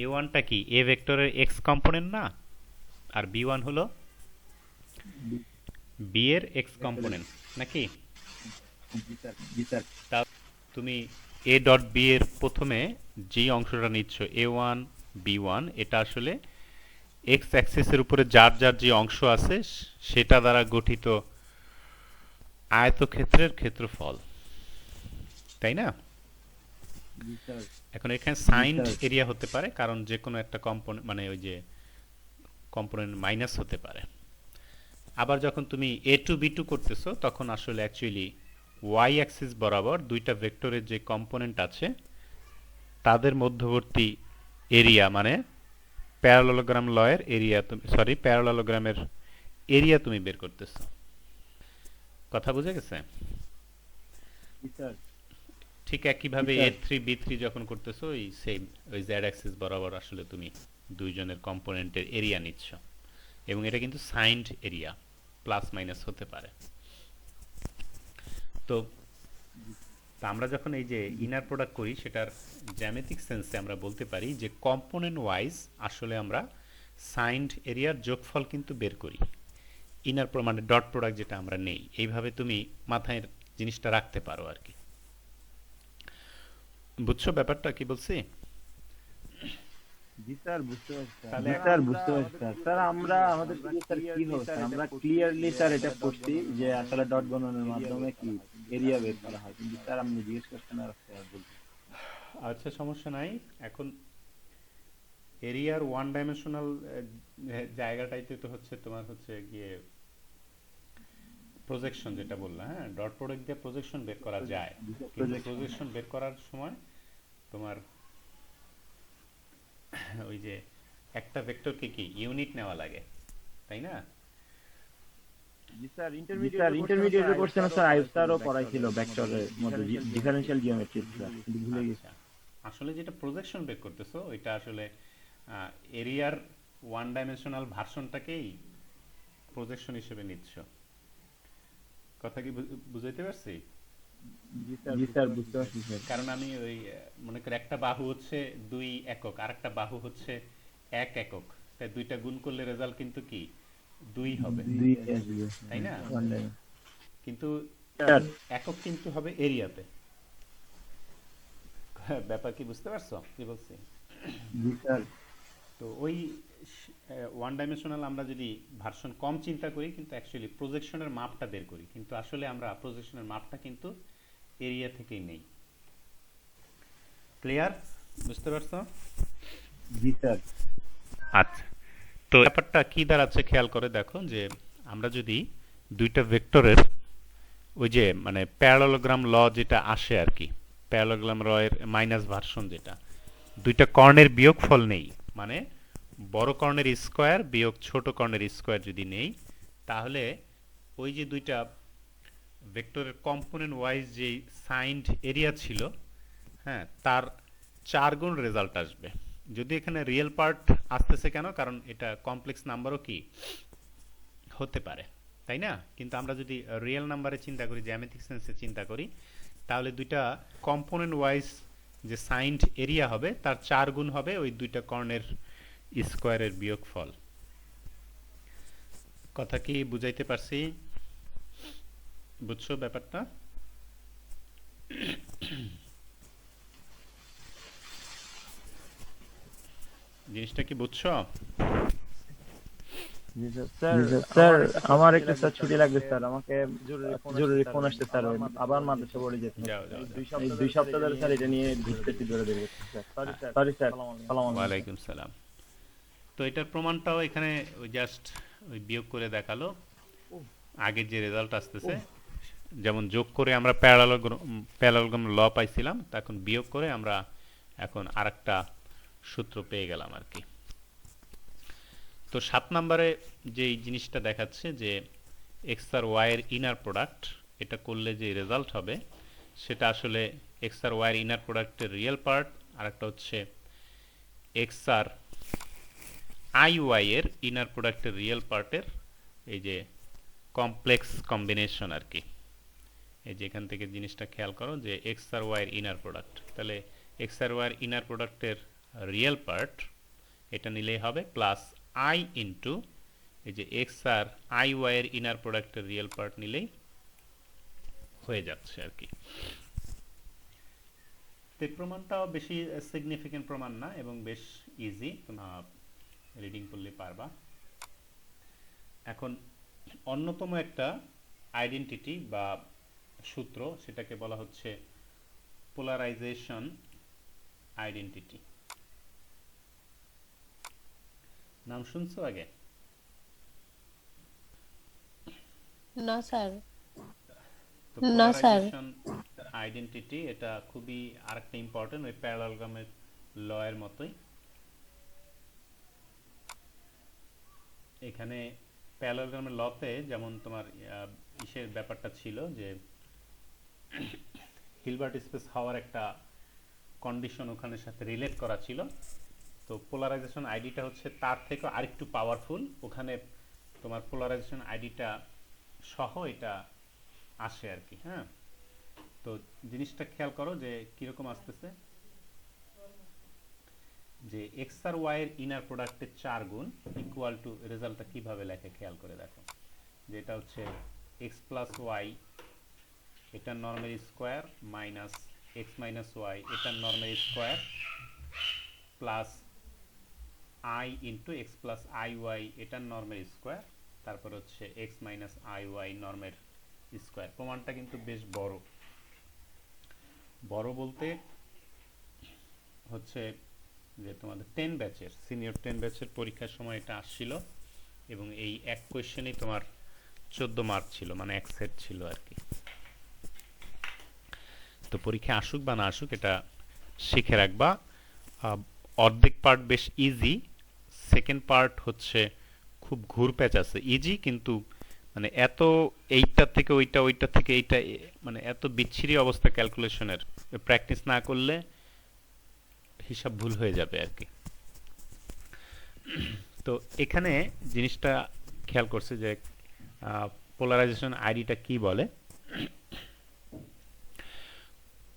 A: এ ওয়ানটা কি এ ভেক্টরের এক্স কম্পোনেন্ট না, আর বি ওয়ান হলো বি এর এক্স কম্পোনেন্ট নাকি?
C: জি স্যার, জি স্যার।
A: তা তুমি এ ডট বি এর প্রথমে যে অংশটা নিচ্ছ এ ওয়ান বি ওয়ান, এটা আসলে এক্স অ্যাক্সিসের উপরে যার যার যে অংশ আছে সেটা দ্বারা গঠিত আয়তক্ষেত্রের ক্ষেত্রফল, তাই না?
C: জি স্যার,
A: এখন এখানে
C: জি
A: সাইন্ড
C: স্যার।
A: এরিয়া হতে পারে, কারণ যে কোনো একটা কম্পোনেন্ট, মানে ওই যে কম্পোনেন্ট মাইনাস হতে পারে। আবার যখন তুমি এ টু বি টু করতেছো তখন আসলে অ্যাকচুয়ালি ওয়াই অ্যাক্সিস বরাবর দুইটা ভেক্টরের যে কম্পোনেন্ট আছে তাদের মধ্যবর্তী এরিয়া, মানে প্যারালোগ্রাম লয়ের এরিয়া, তুমি সরি প্যারালোগ্রামের এরিয়া তুমি বের করতেছো। কথা বুঝে গেছে?
C: জি স্যার,
A: ঠিক
C: জি
A: একইভাবে এ
C: স্যার।
A: থ্রি বি থ্রি যখন করতেছো ওই সেম ওই জেড অ্যাক্সিস বরাবর আসলে তুমি দুইজনের কম্পোনেন্টের এরিয়া নিচ্ছ, এবং এটা কিন্তু সাইন্ড এরিয়া, প্লাস মাইনাস হতে পারে। তো তা আমরা যখন এই যে ইনার প্রোডাক্ট করি সেটার জ্যামিতিক সেন্সে আমরা বলতে পারি যে কম্পোনেন্ট ওয়াইজ আসলে আমরা সাইন্ড এরিয়ার যোগফল কিন্তু বের করি। ইনার মানে ডট প্রোডাক্ট যেটা আমরা নেই, এইভাবে তুমি মাথায় জিনিসটা রাখতে পারো আর কি। বুঝছো ব্যাপারটা কি বলছি?
C: জি স্যার, বুঝতে পারছি স্যার।
A: তাহলে
C: জি স্যার, বুঝতে পারছি স্যার। স্যার আমরা আমাদের দিকে স্যার কি হবে স্যার, আমরা ক্লিয়ারলি স্যার এটা পড়ছি যে আসলে ডট গণনের মাধ্যমে কি এরিয়া বের করা হয়, কিন্তু স্যার আপনি জিজ্ঞেস করছেন আর স্যার বলছি।
A: আচ্ছা, সমস্যা নাই। এখন এরিয়ার ওয়ান ডাইমেনশনাল জায়গাটাইতে তো হচ্ছে তোমার হচ্ছে গিয়ে প্রজেকশন, যেটা বললাম, হ্যাঁ ডট প্রোডাক্ট দিয়ে প্রজেকশন বের করা যায়, কিন্তু
C: প্রজেকশন।
A: প্রজেকশন বের করার সময় তোমার ওই যে একটা ভেক্টরকে কি ইউনিট নেওয়া লাগে, তাই না?
C: জি স্যার, ইন্টারমিডিয়েটে করছেন স্যার, আইয়ুব স্যারও পড়াইছিল ভেক্টরের মধ্যে ডিফারেনশিয়াল জিওমেট্রি স্যার, কিন্তু ভুলে গেছি।
A: আচ্ছা, আসলে যেটা প্রজেকশন বের করতেছো ওইটা আসলে এরিয়ার ওয়ান ডাইমেনশনাল ভার্সনটাকেই প্রজেকশন হিসেবে নিচ্ছ। কথা কি বুঝাইতে পারছি?
C: জি স্যার, বুঝতে পারছি স্যার।
A: কারণ আমি ওই মনে করি একটা বাহু হচ্ছে 2 একক আর একটা বাহু হচ্ছে 1 একক, তাই দুইটা গুণ করলে রেজাল্ট কিন্তু কি 2 হবে,
C: দুই আসবে
A: তাই না?
C: One time.
A: কিন্তু
C: স্যার,
A: একক কিন্তু হবে এরিয়াতে। ব্যাপার কি বুঝতে পারছো কি বলছি?
C: জি স্যার।
A: তো ওই ওয়ান ডাইমেনশনাল আমরা যদি ভার্সন কম চিন্তা করি কিন্তু অ্যাকচুয়ালি প্রজেকশনের মাপটা বের করি, কিন্তু আসলে আমরা প্রজেকশনের মাপটা কিন্তু এরিয়া থেকেই নেই। ক্লিয়ার? বুঝতে পারছো?
C: জি স্যার।
A: আচ্ছা, তো ব্যাপারটা কি দাঁড়াচ্ছে খেয়াল করে দেখো, যে আমরা যদি দুইটা ভেক্টরের ওই যে মানে প্যারালোগ্রাম ল যেটা আসে আর কি, প্যারালোগ্রাম ল এর মাইনাস ভার্সন যেটা, দুইটা কর্ণের বিয়োগফল নেই, মানে বড় কর্ণের স্কোয়ার বিয়োগ ছোট কর্ণের স্কোয়ার যদি নেই, তাহলে ওই যে দুইটা ভেক্টরের কম্পোনেন্ট ওয়াইজ যে সাইন্ড এরিয়া ছিল, হ্যাঁ, তার 4 গুণ রেজাল্ট আসবে। যদি এখানে রিয়েল পার্ট আসতেছে কেন, কারণ এটা কমপ্লেক্স নাম্বারও কি হতে পারে, তাই না? কিন্তু আমরা যদি রিয়েল নাম্বারে চিন্তা করি, জ্যামিতিক সেন্সে চিন্তা করি, তাহলে দুইটা কম্পোনেন্ট ওয়াইজ যে সাইন্ড এরিয়া হবে তার 4 গুণ হবে ওই দুইটা কর্ণের স্কোয়ারের বিয়োগফল। কথা কি বুঝাইতে পারছি? বুঝছো ব্যাপারটা? জিনিসটা কি বুঝছো?
C: জি স্যার, স্যার আমার একটু স্যার ছুটি লাগবে স্যার, আমাকে জরুরি ফোন আসছে স্যার, আবার মাদ্রাসা পড়ে যেতে হবে।
A: যাও যাও যাও।
C: এই 2 সপ্তাহ ধরে স্যার এটা নিয়ে ঘুরতেছি ধরে ধরে স্যার।
A: হ্যাঁ,
C: সরি স্যার, সালাম আলাইকুম।
A: ওয়ালাইকুম সালাম। তো এটার প্রমাণটাও এখানে ওই জাস্ট ওই বিয়োগ করে দেখালো আগের যে রেজাল্ট আসতেছে, যেমন যোগ করে আমরা প্যারালোগ্রাম ল পাইছিলাম, তা এখন বিয়োগ করে আমরা এখন আরেকটা সূত্র পেয়ে গেলাম আর কি। তো 7 নম্বরে যে এই জিনিসটা দেখাচ্ছে যে এক্স আর ওয়াই এর ইনার প্রোডাক্ট, এটা করলে যে রেজাল্ট হবে সেটা আসলে এক্স আর ওয়াই এর ইনার প্রোডাক্টের রিয়েল পার্ট, আর একটা হচ্ছে এক্স আর আই ওয়াই এর ইনার প্রোডাক্টের রিয়েল পার্টের এই যে কমপ্লেক্স কম্বিনেশন আর কি। এই যে এখান থেকে জিনিসটা খেয়াল করো যে এক্স আর ওয়াই এর ইনার প্রোডাক্ট, তাহলে এক্স আর ওয়াই এর ইনার প্রোডাক্টের রিয়েল পার্ট এটা নিলেই হবে প্লাস আই ইন্টু এই যে এক্স আর আই ওয়াই এর ইনার প্রোডাক্টের রিয়েল পার্ট নিলেই হয়ে যাচ্ছে আর কি। তো এই প্রমাণটাও বেশি সিগনিফিকেন্ট প্রমাণ না এবং বেশ ইজি, তোমরা রিডিং করলে পারবা। এখন অন্যতম একটা আইডেন্টিটি বা সূত্র, সেটাকে বলা হচ্ছে পোলারাইজেশন আইডেন্টিটি। নাম শুনছো আগে?
B: না স্যার।
A: তো
B: না স্যার।
A: পোলারাইজেশন আইডেন্টিটি এটা খুবই আরেকটা ইম্পর্টেন্ট, ওই প্যারালালগ্রামের ল এর মতোই। এখানে প্যারালালগ্রামের লতে যেমন তোমার ইসের ব্যাপারটা ছিল যে হিলবার্ট স্পেস হওয়ার একটা কন্ডিশন ওখানে সাথে রিলেট করা ছিল। তো পোলারাইজেশন আইডিটা হচ্ছে তার থেকে আরেকটু পাওয়ারফুল, ওখানে তোমার পোলারাইজেশন আইডিটা সহ এটা আসে আর কি। হ্যাঁ, তো জিনিসটা খেয়াল করো যে কিরকম আসতেছে, যে এক্স আর ওয়াই এর ইনার প্রোডাক্টের 4 গুণ ইকুয়াল টু রেজাল্টটা কিভাবে লেখে খেয়াল করে দেখো, যে এটা হচ্ছে এক্স প্লাস ওয়াই এটার normal square minus x minus y এটার normal square plus i into x plus i y এটার নর্মাল স্কোয়ার, তারপর হচ্ছে এক্স মাইনাস আই ওয়াই নর্মের স্কোয়ার। প্রমাণটা কিন্তু বেশ বড়। বড় বলতে হচ্ছে যে তোমাদের 10 ব্যাচের সিনিয়র 10 ব্যাচের পরীক্ষার সময় এটা আসছিল এবং এই এক কোয়েশ্চেনেই তোমার 14 মার্ক ছিল, মানে এক সেট ছিল আর কি। তো পরীক্ষা আসুক বা না আসুক এটা শিখে রাখবা। অর্ধেক পার্ট বেশ ইজি, সেকেন্ড পার্ট হচ্ছে খুব ঘুরপ্যাচ আছে। ইজি কিন্তু মানে এত এইটা থেকে ওইটা, ওইটা থেকে এইটা, মানে এত বিচ্ছিরি অবস্থা ক্যালকুলেশনের, প্র্যাকটিস না করলে হিসাব ভুল হয়ে যাবে আর কি। তো এখানে জিনিসটা খেয়াল করছে যে পোলারাইজেশন আইডিটা কি বলে।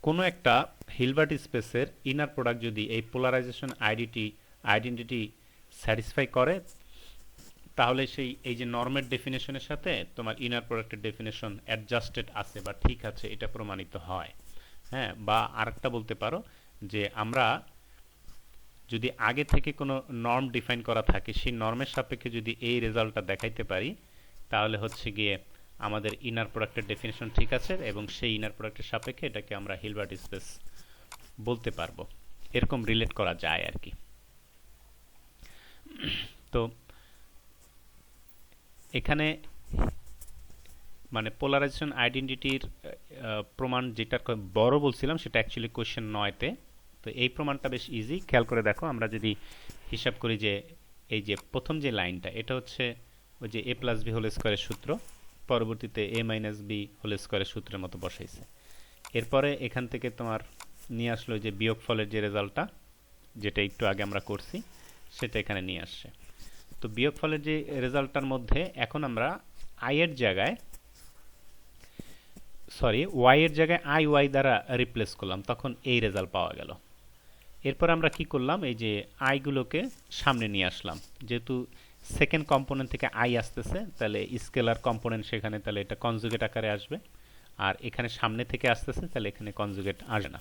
A: কোনো একটা হিলবার্ট স্পেসের ইনার প্রোডাক্ট যদি এই পোলারাইজেশন আইডেন্টিটি স্যাটিসফাই করে, তাহলে সেই এই যে নর্মের ডেফিনেশনের সাথে তোমার ইনার প্রোডাক্টের ডেফিনেশন অ্যাডজাস্টেড আছে বা ঠিক আছে, এটা প্রমাণিত হয়। হ্যাঁ, বা আরেকটা বলতে পারো যে আমরা যদি আগে থেকে কোনো নর্ম ডিফাইন করা থাকে, সেই নর্মের সাপেক্ষে যদি এই রেজাল্টটা দেখাইতে পারি, তাহলে হচ্ছে গিয়ে আমাদের ইনার প্রোডাক্টের ডেফিনেশন ঠিক আছে এবং সেই ইনার প্রোডাক্টের সাপেক্ষে এটাকে আমরা হিলবার্ট স্পেস বলতে পারবো। এরকম রিলেট করা যায় আর কি। তো এখানে মানে পোলারাইজেশন আইডেন্টিটির প্রমাণ যেটা বড় বলছিলাম সেটা অ্যাকচুয়ালি কোয়েশ্চেন 9-তে। তো এই প্রমাণটা বেশ ইজি, খেয়াল করে দেখো। আমরা যদি হিসাব করি যে এই যে প্রথম যে লাইনটা, এটা হচ্ছে ওই যে এ প্লাস বি হোল স্কোয়ারের সূত্র, পরবর্তীতে এ মাইনাস বি হোল স্কোয়ারের সূত্রের মতো বসাইছে। এরপরে এখান থেকে তোমার নিয়ে আসলো যে বিয়োগফলের যে রেজাল্টটা, যেটা একটু আগে আমরা করছি, সেটা এখানে নিয়ে আসছে। তো বিয়োগফলের যে রেজাল্টটার মধ্যে এখন আমরা আই এর জায়গায় ওয়াই এর জায়গায় আই ওয়াই দ্বারা রিপ্লেস করলাম, তখন এই রেজাল্ট পাওয়া গেল। এরপর আমরা কি করলাম, এই যে আইগুলোকে সামনে নিয়ে আসলাম, যেহেতু সেকেন্ড কম্পোনেন্ট থেকে আই আসতেছে, তাহলে স্কেলার কম্পোনেন্ট সেখানে, তাহলে এটা কনজুগেট আকারে আসবে। আর এখানে সামনে থেকে আসতেছে, তাহলে এখানে কনজুগেট আসবে না।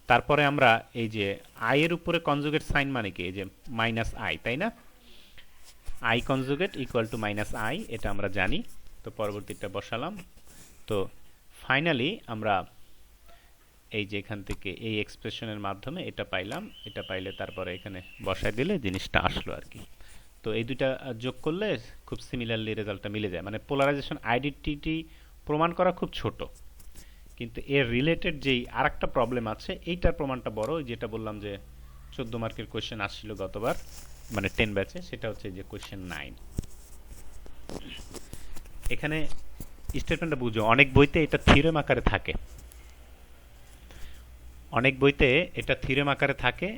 A: তারপরে আমরা এই যে আই এর উপরে কনজুগেট সাইন মানে কি, এই যে মাইনাস আই, তাই না? I conjugate equal to minus I, এটা আমরা জানি। তো পরবর্তীটা বসালাম। তো ফাইনালি আমরা এই যে এখান থেকে এই এক্সপ্রেশনের মাধ্যমে এটা পাইলাম, এটা পাইলে তারপরে এখানে বসায় দিলে জিনিসটা আসলো আর কি। তো এই দুইটা যোগ করলে খুব সিমিলারলি রেজাল্টটা মিলে যায়। মানে পোলারাইজেশন আইডেন্টিটি প্রমাণ করা খুব ছোট, কিন্তু এর রিলেটেড যেই আরেকটা প্রবলেম আছে এইটার প্রমাণটা বড়। যেটা বললাম যে 14 মার্কের কোয়েশ্চেন আসছিল গতবার, মানে 10 ব্যাচে, সেটা হচ্ছে যে কোয়েশ্চেন 9। এখানে স্টেটমেন্টটা বুঝো, অনেক বইতে এটা থিওরেম আকারে থাকে, অনেক বইতে এটা থিওরেম আকারে থাকে।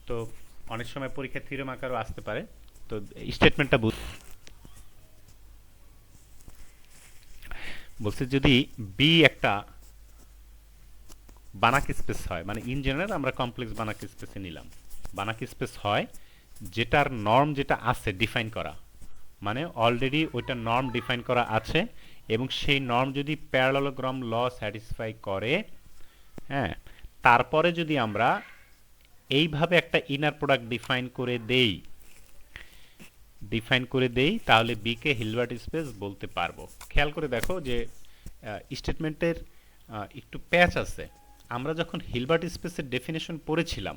A: তো অনেক সময় পরীক্ষায় থিওরেম আকারও আসতে পারে। তো স্টেটমেন্টটা বলছে যদি বি একটা বানাক স্পেস হয়, মানে ইন জেনারেল আমরা কমপ্লেক্স বানাক স্পেসে নিলাম, বানাক স্পেস হয় যেটার নর্ম যেটা আছে ডিফাইন করা, মানে অলরেডি ওইটা নর্ম ডিফাইন করা আছে, এবং সেই নর্ম যদি প্যারালেলোগ্রাম ল স্যাটিসফাই করে, হ্যাঁ, তারপরে যদি আমরা এইভাবে একটা ইনার প্রোডাক্ট ডিফাইন করে দেই তাহলে বি কে হিলবার্ট স্পেস বলতে পারবো। খেয়াল করে দেখো যে স্টেটমেন্টের একটু প্যাচ আছে। আমরা যখন হিলবার্ট স্পেসের ডেফিনেশন পড়েছিলাম,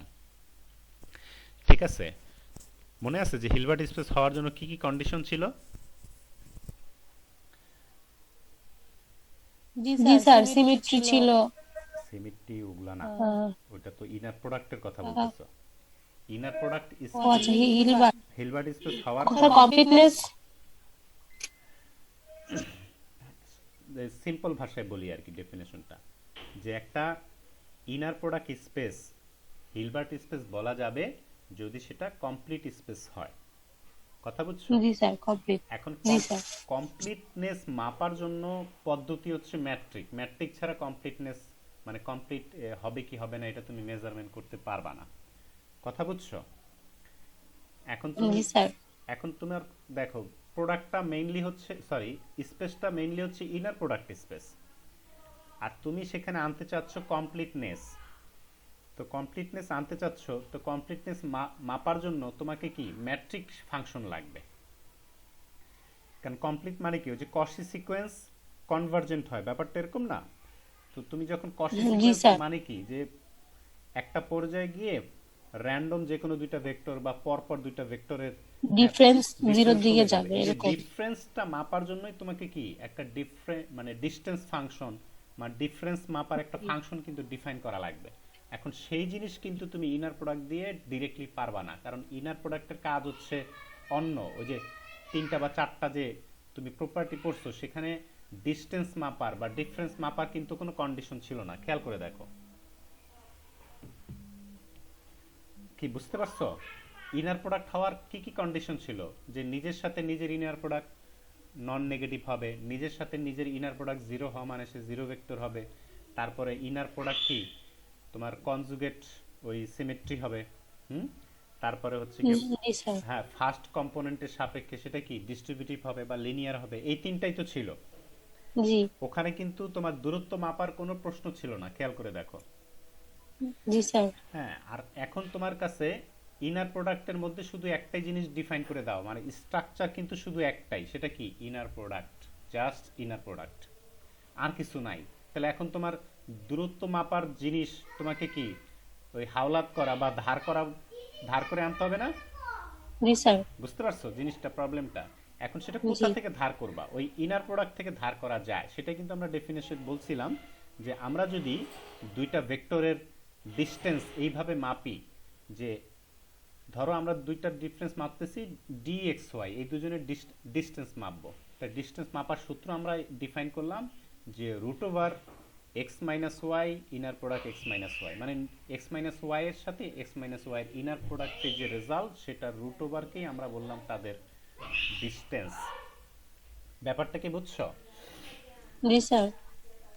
A: ঠিক আছে, মনে আছে যে হিলবার্ট স্পেস হওয়ার জন্য কি কি কন্ডিশন ছিল?
B: জি স্যার, সিমেট্রি ছিল।
A: সিমেট্রি ওগুলা না,
B: হ্যাঁ।
A: ওটা তো ইনার প্রোডাক্টের কথা বলতেছো। ইনার প্রোডাক্ট
B: ও আচ্ছা, হিলবার্ট।
A: হিলবার্ট স্পেস হওয়ার
B: স্যার, কমপ্লিটনেস।
A: সিম্পল ভাষায় বলি আর কি ডেফিনেশনটা, যে একটা inner product space Hilbert space বলা যাবে যদি সেটা কমপ্লিট স্পেস হয়। কথা বুঝছো?
B: জি স্যার, কমপ্লিট।
A: এখন
B: জি স্যার।
A: কমপ্লিটনেস মাপার জন্য পদ্ধতি হচ্ছে ম্যাট্রিক। ম্যাট্রিক ছাড়া কমপ্লিটনেস মানে কমপ্লিট হবে কি হবে না এটা তুমি মেজারমেন্ট করতে পারবা না। কথা বুঝছো? এখন তুমি
B: জি স্যার।
A: এখন তোমার দেখো প্রোডাক্টটা মেইনলি হচ্ছে, সরি, স্পেসটা মেইনলি হচ্ছে ইনার প্রোডাক্ট স্পেস, আর তুমি সেখানে আনতে চাচ্ছ কমপ্লিটনেস। তো কমপ্লিটনেস আনতে চাচ্ছ, তো কমপ্লিটনেস মাপার জন্য তোমাকে কি ম্যাট্রিক ফাংশন লাগবে। কারণ কমপ্লিট মানে কি, ওই যে কসি সিকোয়েন্স কনভার্জেন্ট হয়, ব্যাপারটা এরকম না? তো তুমি যখন কসি
B: জি
A: সিকোয়েন্স
B: স্যার।
A: মানে কি, যে একটা পর্যায়ে গিয়ে র্যান্ডম যে কোনো দুইটা ভেক্টর বা পরপর দুইটা ভেক্টরের
B: ডিফারেন্স জিরোর
A: ডিফারেন্স
B: দিকে
A: চলে
B: যাবে,
A: এই যে
B: এরকম।
A: ডিফারেন্সটা মাপার জন্যই তোমাকে কি একটা মানে ডিসটেন্স ফাংশন বা ডিফারেন্স মাপার একটা ফাংশন কিন্তু ডিফাইন করা লাগবে। এখন সেই জিনিস কিন্তু তুমি ইনার প্রোডাক্ট দিয়ে ডিরেক্টলি পারবা না, কারণ ইনার প্রোডাক্টের কাজ হচ্ছে অন্য। ওই যে 3টা বা 4টা যে তুমি প্রপার্টি পড়ছো, সেখানে ডিসটেন্স মাপার বা ডিফারেন্স মাপার কিন্তু কোনো কন্ডিশন ছিল না। খেয়াল করে দেখো, কি বুঝতে পারছো? ইনার প্রোডাক্ট হওয়ার কি কি কন্ডিশন ছিল? যে নিজের সাথে নিজের ইনার প্রোডাক্ট নন নেগেটিভ হবে, নিজের সাথে নিজের ইনার প্রোডাক্ট জিরো হওয়া মানে সে জিরো ভেক্টর হবে। তারপরে ইনার প্রোডাক্ট কি তোমার কনজুগেট ওই সিমেট্রি হবে। হুম, তারপরে হচ্ছে কি,
B: জি স্যার।
A: হ্যাঁ, ফার্স্ট কম্পোনেন্টের সাপেক্ষে সেটা কি ডিস্ট্রিবিউটিভ হবে বা লিনিয়ার হবে। এই তিনটাই তো ছিল
B: জি।
A: ওখানে, কিন্তু তোমার দূরত্ব মাপার কোনো প্রশ্ন ছিল না। খেয়াল করে দেখো।
B: জি স্যার।
A: হ্যাঁ, আর এখন তোমার কাছে ইনার প্রোডাক্টের মধ্যে শুধু একটাই জিনিস ডিফাইন করে দাও, মানে স্ট্রাকচার কিন্তু শুধু একটাই, সেটা কি inner product, just inner product, আর কিছু নাই। তাহলে এখন তোমার দূরত্ব মাপার জিনিস তোমাকে কি ওই হাওলাত করা বা ধার করে আনতে হবে না?
B: জি স্যার।
A: বুঝতে পারছো জিনিসটা, প্রবলেমটা? এখন সেটা
B: জি।
A: কোথা থেকে ধার করবা? ওই ইনার প্রোডাক্ট থেকে ধার করা যায়, সেটা কিন্তু আমরা ডেফিনেশন বলছিলাম যে আমরা যদি দুইটা ভেক্টরের ডিস্টেন্স এইভাবে মাপি, যে ধরো আমরা দুইটা ডিফারেন্স মাপতেছি dxy, এই দুজনের ডিস্টেন্স মাপবো। তাই ডিস্টেন্স মাপার সূত্র আমরা ডিফাইন করলাম যে root over x minus y inner product x minus y, মানে এক্স মাইনাস ওয়াই এর সাথে এক্স মাইনাস ওয়াই এর ইনার প্রোডাক্টের যে রেজাল্ট, সেটা রুট ওভারকেই আমরা বললাম তাদের ডিস্টেন্স। ব্যাপারটা কি বুঝছো?
B: জি স্যার।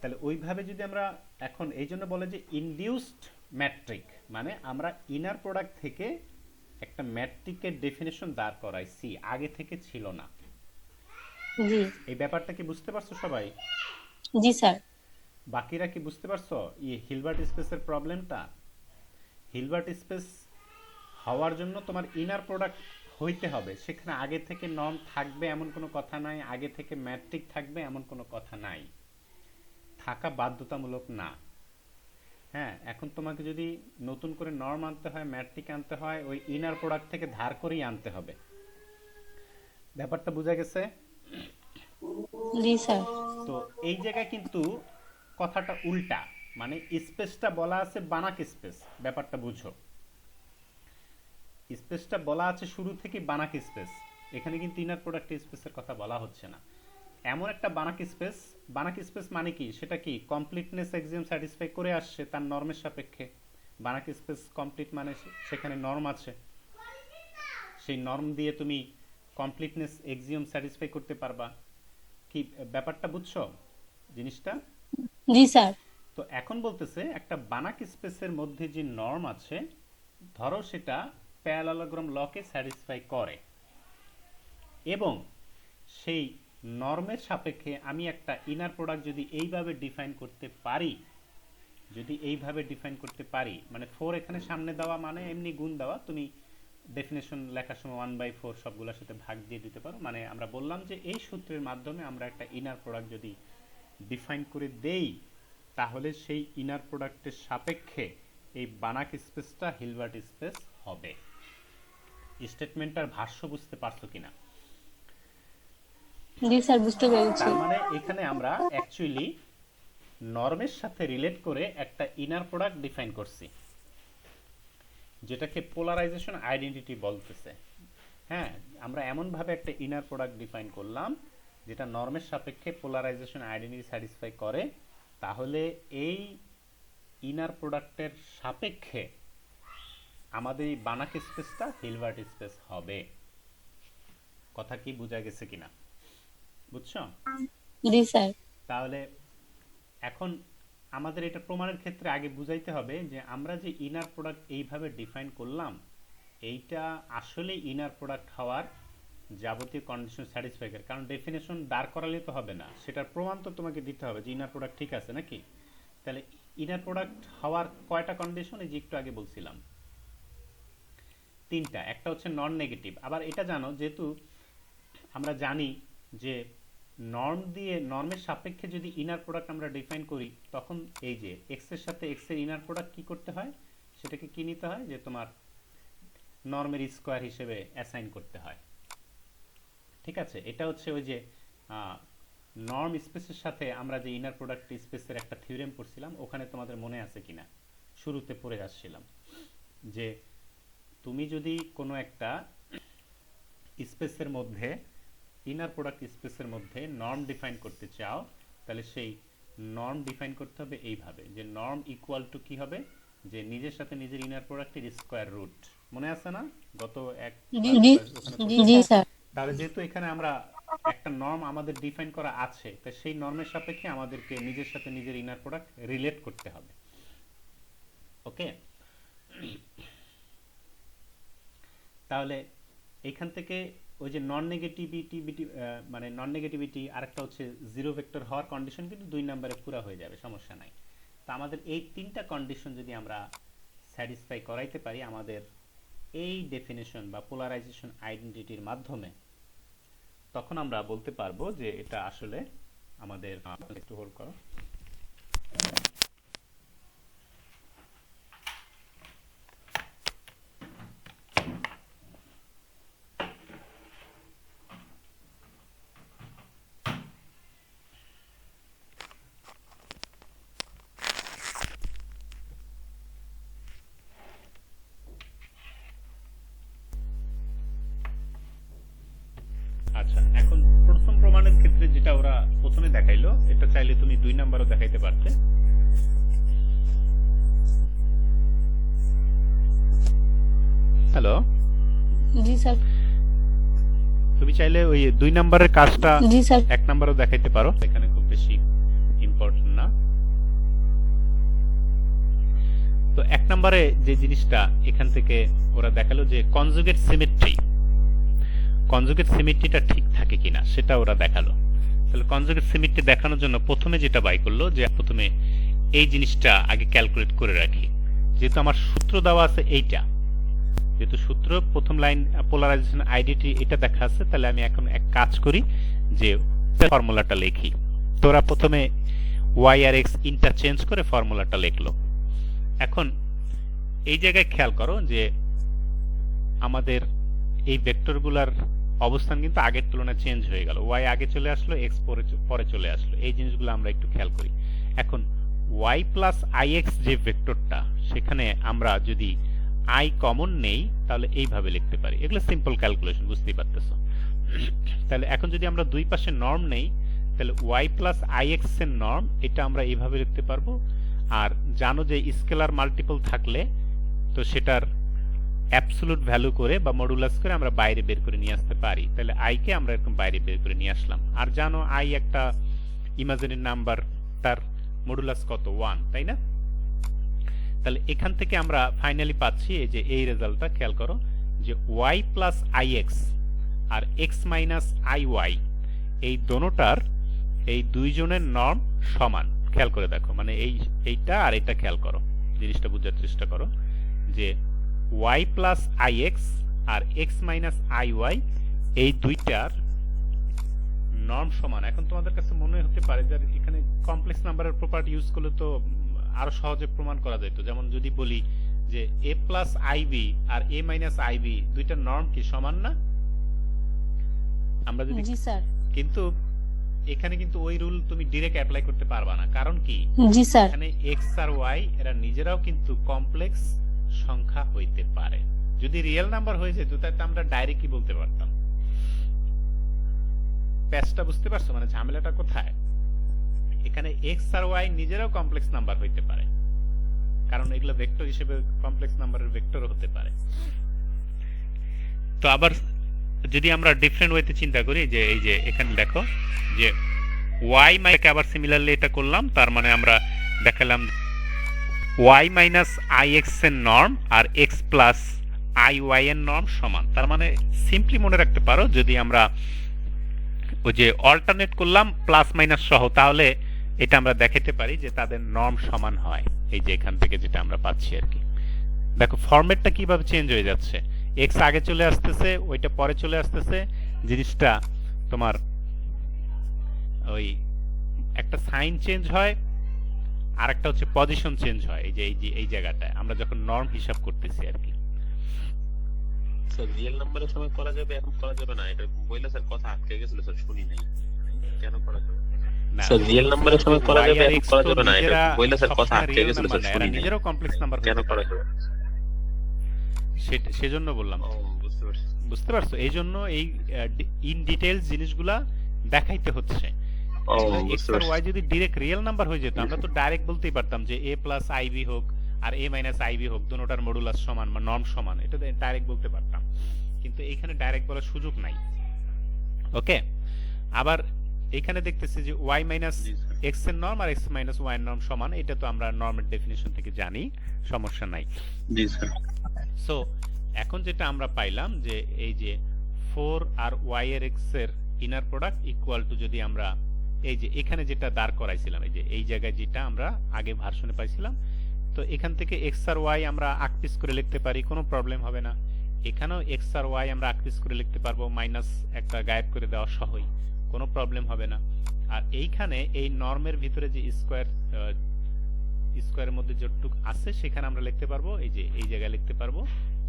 A: তাহলে ওইভাবে যদি আমরা, এখন এই জন্য বলে যে ইনডিউসড ম্যাট্রিক, মানে আমরা ইনার প্রোডাক্ট থেকে একটা ম্যাট্রিকের ডেফিনেশন দাঁড় করাইছি, আগে থেকে ছিল না।
B: জি।
A: এই ব্যাপারটা কি বুঝতে পারছো সবাই?
B: জি স্যার।
A: বাকিরা কি বুঝতে পারছো এই হিলবার্ট স্পেসের প্রবলেমটা? হিলবার্ট স্পেস হওয়ার জন্য তোমার ইনার প্রোডাক্ট হইতে হবে, সেখানে আগে থেকে নর্ম থাকবে এমন কোনো কথা নাই, আগে থেকে ম্যাট্রিক থাকবে এমন কোনো কথা নাই, থাকা বাধ্যতামূলক না। হ্যাঁ, এখন তোমাকে যদি নতুন করে নর্ম আনতে হয়, ম্যাট্রিক আনতে হয়, ওই ইনার প্রোডাক্ট থেকে ধার করেই আনতে হবে। ব্যাপারটা বোঝা গেছে?
B: জি স্যার।
A: তো এই জায়গায় কিন্তু কথাটা উল্টা, মানে স্পেসটা বলা আছে বানাক স্পেস, ব্যাপারটা বুঝো। স্পেসটা বলা আছে শুরু থেকে বানাক স্পেস, এখানে কিন্তু ইনার প্রোডাক্ট স্পেসের কথা বলা হচ্ছে না। এমন একটা বানাক স্পেস মানে কি, সেটা কি কমপ্লিটনেস এক্সিওম স্যাটিসফাই করে আসছে তার নর্মের সাপেক্ষে। বানাক স্পেস কমপ্লিট মানে সেখানে নর্ম আছে, সেই নর্ম দিয়ে তুমি কমপ্লিটনেস এক্সিওম স্যাটিসফাই করতে পারবা। কি ব্যাপারটা বুঝছো জিনিসটা?
B: জি স্যার।
A: তো এখন বলতেছে একটা বানাক স্পেসের মধ্যে যে নর্ম আছে, ধরো সেটা প্যারালালোগ্রাম লকে স্যাটিসফাই করে, এবং সেই নর্মের সাপেক্ষে আমি একটা ইনার প্রোডাক্ট যদি এইভাবে ডিফাইন করতে পারি, মানে 4 এখানে সামনে দেওয়া মানে এমনি গুণ দেওয়া, তুমি ডেফিনেশন লেখার সময় 1/4 সবগুলোর সাথে ভাগ দিয়ে দিতে পারো। মানে আমরা বললাম যে এই সূত্রের মাধ্যমে আমরা একটা ইনার প্রোডাক্ট যদি ডিফাইন করে দেই, তাহলে সেই ইনার প্রোডাক্টের সাপেক্ষে এই বানাক স্পেসটা হিলবার্ট স্পেস হবে। স্টেটমেন্টটার ভাষ্য বুঝতে পারছো কিনা?
B: জি স্যার, বুঝতে পেরেছি।
A: তার মানে এখানে আমরা অ্যাকচুয়ালি নর্মের সাথে রিলেট করে একটা ইনার প্রোডাক্ট ডিফাইন করছি, যেটাকে পোলারাইজেশন আইডেন্টিটি বলতেছে। হ্যাঁ, আমরা এমনভাবে একটা ইনার প্রোডাক্ট ডিফাইন করলাম যেটা নর্মের সাপেক্ষে পোলারাইজেশন আইডেন্টিটি স্যাটিসফাই করে, তাহলে এই ইনার প্রোডাক্টের সাপেক্ষে আমাদের এই বানাক স্পেসটা হিলবার্ট স্পেস হবে। কথা কি বোঝা গেছে কিনা? বুঝছো?
B: জি স্যার।
A: তাহলে এখন আমাদের এটা প্রমাণের ক্ষেত্রে আগে বুঝাইতে হবে যে আমরা যে ইনার প্রোডাক্ট এইভাবে ডিফাইন করলাম, এইটা আসলে ইনার প্রোডাক্ট হওয়ার যাবতীয় কন্ডিশন স্যাটিসফাই করে। কারণ ডেফিনেশন দাঁড় করালে তো হবে না, সেটার প্রমাণ তো তোমাকে দিতে হবে যে ইনার প্রোডাক্ট ঠিক আছে নাকি। তাহলে ইনার প্রোডাক্ট হওয়ার কয়টা কন্ডিশন, এই যে একটু আগে বলছিলাম 3টা। একটা হচ্ছে নন নেগেটিভ। আবার এটা জানো, যেহেতু আমরা জানি যে নর্মের সাপেক্ষে যদি ইনার প্রোডাক্ট আমরা ডিফাইন করি, তখন এই যে এক্স এর সাথে এক্স এর ইনার প্রোডাক্ট কি করতে হয়, সেটাকে কি নিতে হয়, যে তোমার নর্মের স্কয়ার হিসেবে অ্যাসাইন করতে হয়। ঠিক আছে, এটা হচ্ছে ওই যে নর্ম স্পেসের সাথে আমরা যে ইনার প্রোডাক্ট স্পেসের একটা থিওরেম পড়ছিলাম, ওখানে তোমাদের মনে আছে কিনা, শুরুতে পড়ে আসছিলাম যে তুমি যদি কোনো একটা স্পেসের মধ্যে, ইনার প্রোডাক্ট স্পেসের মধ্যে নর্ম ডিফাইন করতে চাও, তাহলে সেই নর্ম ডিফাইন করতে হবে এইভাবে, যে নর্ম ইকুয়াল টু কি হবে, যে নিজের সাথে নিজের ইনার প্রোডাক্টের স্কয়ার রুট। মনে আছে না গত এক?
B: জি স্যার।
A: তাহলে যেহেতু এখানে আমরা একটা নর্ম আমাদের ডিফাইন করা আছে, তাই সেই নর্মের সাপেক্ষে আমাদেরকে নিজের সাথে নিজের ইনার প্রোডাক্ট রিলেট করতে হবে। ওকে, তাহলে এখান থেকে ওই যে নন নেগেটিভিটি আরেকটা হচ্ছে জিরো ভেক্টর হওয়ার কন্ডিশন কিন্তু 2 নম্বরে পুরো হয়ে যাবে, সমস্যা নাই। তো আমাদের এই 3টা কন্ডিশন যদি আমরা স্যাটিসফাই করাইতে পারি আমাদের এই ডেফিনেশন বা পোলারাইজেশন আইডেন্টিটির মাধ্যমে, তখন আমরা বলতে পারবো যে এটা আসলে আমাদের, একটু হোল্ড করো। আচ্ছা, এখন প্রথম প্রমাণের ক্ষেত্রে যেটা ওরা প্রথমে দেখাইলো, এটা চাইলে তুমি 2 নাম্বারও দেখাইতে পারতে। হ্যালো,
B: জি স্যার।
A: তুমি চাইলে ওই 2 নাম্বারের কাজটা
B: জি স্যার।
A: 1 নাম্বারও দেখাইতে পারো, এখানে খুব বেশি ইম্পর্টেন্ট না। তো 1 নাম্বারে যে জিনিসটা এখান থেকে ওরা দেখালো যে কনজুগেট সিমেট্রিটা ঠিক থাকে কিনা সেটা ওরা দেখালো। তাহলে কনজুগেট সিমেট্রি দেখানোর জন্য প্রথমে যেটা বাই করলো, যে প্রথমে এই জিনিসটা আগে ক্যালকুলেট করে রাখি, যেহেতু আমার সূত্র দেওয়া আছে এইটা, যেহেতু সূত্র প্রথম লাইন পোলারাইজেশন আইডেন্টি এটা দেখা আছে, তাহলে আমি এখন এক কাজ করি যে ফর্মুলাটা লিখি। তোরা প্রথমে ওয়াই আর এক্স ইন্টারচেঞ্জ করে ফর্মুলাটা লিখলো। এখন এই জায়গায় খেয়াল করো যে আমাদের এই ভেক্টরগুলোর অবস্থান কিন্তু আগের তুলনায় চেঞ্জ হয়ে গেল। ওয়াই আগে চলে আসলো, এক্স পরে চলে আসলো। এই জিনিসগুলো আমরা একটু খেয়াল করি। এখন ওয়াই প্লাস আই এক্স যে ভেক্টরটা, সেখানে আমরা যদি আই কমন নেই তাহলে এইভাবে লিখতে পারি। এগুলো সিম্পল ক্যালকুলেশন, বুঝতেই পারতেছো। তাহলে এখন যদি আমরা দুই পাশে নর্ম নেই, তাহলে ওয়াই প্লাস আই এক্স এর নর্ম এটা আমরা এইভাবে লিখতে পারবো। আর জানো যে স্কেলার মাল্টিপল থাকলে তো সেটার অ্যাবসোলুট ভ্যালু করে বা মডুলাস করে আমরা বাইরে বের করে নিয়ে আসতে পারি। তাহলে আই কে আমরা এরকম বাইরে বের করে নিয়ে আসলাম। আর জানো আই একটা ইমাজিনারি নাম্বার, তার মডুলাস কত? 1, তাই না? তাহলে এখান থেকে আমরা ফাইনালি পাচ্ছি এই যে এই রেজাল্টটা। খেয়াল করো যে ওয়াই প্লাস আই এক্স আর এক্স মাইনাস আই ওয়াই এই দোনোটার এই দুইজনের নর্ম সমান। খেয়াল করে দেখো, মানে এইটা আর এটা খেয়াল করো, জিনিসটা বোঝার চেষ্টা করো যে ওয়াই প্লাস আই এক্স আর এক্স মাইনাস আই ওয়াই এই দুইটার নর্ম সমান। এখন তোমাদের কাছে মনে হতে পারে যে এখানে কমপ্লেক্স নাম্বারের প্রপার্টি ইউজ করলে তো আরো সহজে প্রমাণ করা যেত। যেমন যদি বলি যে এ প্লাস আইবি আর এ মাইনাস আইবি দুইটার নর্ম কি সমান না? আমরা যদি
B: জি স্যার।
A: কিন্তু এখানে কিন্তু ওই রুল তুমি ডাইরেক্ট অ্যাপ্লাই করতে পারবা না। কারণ কি?
B: জি স্যার।
A: এখানে এক্স আর ওয়াই এরা নিজেরাও কিন্তু কমপ্লেক্স সংখ্যা হইতে পারে। যদি রিয়েল নাম্বার হয়ে যেত তাহলে আমরা ডাইরেক্টলি বলতে পারতাম। প্যাচটা বুঝতে পারছো? মানে ঝামেলাটা কোথায়? এখানে এক্স আর ওয়াই নিজেরাও কমপ্লেক্স নাম্বার হইতে পারে, কারণ এগুলো ভেক্টর হিসেবে কমপ্লেক্স নাম্বারের ভেক্টরও হতে পারে। তো আবার যদি আমরা ডিফারেন্ট ওয়েতে চিন্তা করি যে এই যে এখানে দেখো যে ওয়াই মাইকে আবার সিমিলারলি এটা করলাম, তার মানে আমরা দেখালাম ওয়াই মাইনাস আই এক্স এর নর্ম আর এক্স প্লাস আই ওয়াই এর নর্ম সমান। তার মানে সিম্পলি মনে রাখতে পারো, যদি আমরা ওই যে অল্টারনেট করলাম প্লাস মাইনাস সহ, তাহলে এটা আমরা দেখাতে পারি যে তাদের নর্ম সমান হয়। এই যে এখান থেকে যেটা আমরা পাচ্ছি আর কি। দেখো ফরম্যাটটা কিভাবে চেঞ্জ হয়ে যাচ্ছে। এক্স আগে চলে আসতেছে, ওইটা পরে চলে আসতেছে। জিনিসটা তোমার ওই একটা সাইন চেঞ্জ হয়, আর একটা হচ্ছে পজিশন চেঞ্জ হয়। এই যে এই জায়গাটায় আমরা যখন নর্ম হিসাব করতেছি আর কি।
D: স্যার রিয়েল নাম্বারের সময় করা যাবে, এখন করা যাবে না? এটা বইলা স্যার কথা আটকে গেছিল স্যার, শুনি নাই। কেন করা যাবে
A: না
D: স্যার? রিয়েল নাম্বারের সময় করা যাবে, এখন করা যাবে না? এটা বইলা স্যার কথা আটকে গেছিল স্যার, শুনি নাই।
A: নিজেরাও কমপ্লেক্স নাম্বার
D: কেন করা যাবে?
A: সেজন্য বললাম।
D: ও বুঝতে পারছি।
A: বুঝতে পারছো? এই জন্য এই ইন ডিটেইলস জিনিসগুলা দেখাইতে হচ্ছে।
D: ও
A: এক্স
D: বুঝতে
A: আর
D: পারছি।
A: ওয়াই যদি ডাইরেক্ট রিয়েল নাম্বার হয়ে যেত, আমরা তো ডাইরেক্ট বলতেই পারতাম যে এ প্লাস আইবি হোক আর এ মাইনাস আইবি হোক, দুটোটার মডুলাস সমান বা নর্ম সমান, এটা ডাইরেক্ট বলতে পারতাম। কিন্তু এইখানে ডাইরেক্ট বলার সুযোগ নাই। ওকে, আবার এখানে দেখতেছি যে ওয়াই মাইনাস
D: জি স্যার।
A: এক্স এর নর্ম আর এক্স মাইনাস ওয়াই এর নর্ম সমান। এটা তো আমরা নর্মের ডেফিনিশন থেকে জানি, সমস্যা নাই।
D: জি স্যার।
A: সো এখন যেটা আমরা পাইলাম যে এই যে 4 আর y এর x এর ইনার প্রোডাক্ট ইকুয়াল টু, যদি আমরা এই যে এখানে যেটা দাঁড় করাইছিলাম, এই যে এই জায়গায় যেটা আমরা আগে ভার্সনে পাইছিলাম, তো এখান থেকে x আর y আমরা আকপিস করে লিখতে পারি, কোনো প্রবলেম হবে না। এখানেও x আর y আমরা আকপিস করে লিখতে পারবো, মাইনাস একটা গায়েব করে দেওয়া সহই, কোনো প্রবলেম হবে না। আর এইখানে এই নর্মের ভিতরে যে স্কোয়ারের মধ্যে যতটুকু আছে সেখানে আমরা লিখতে পারবো, এই যে এই জায়গায় লিখতে পারবো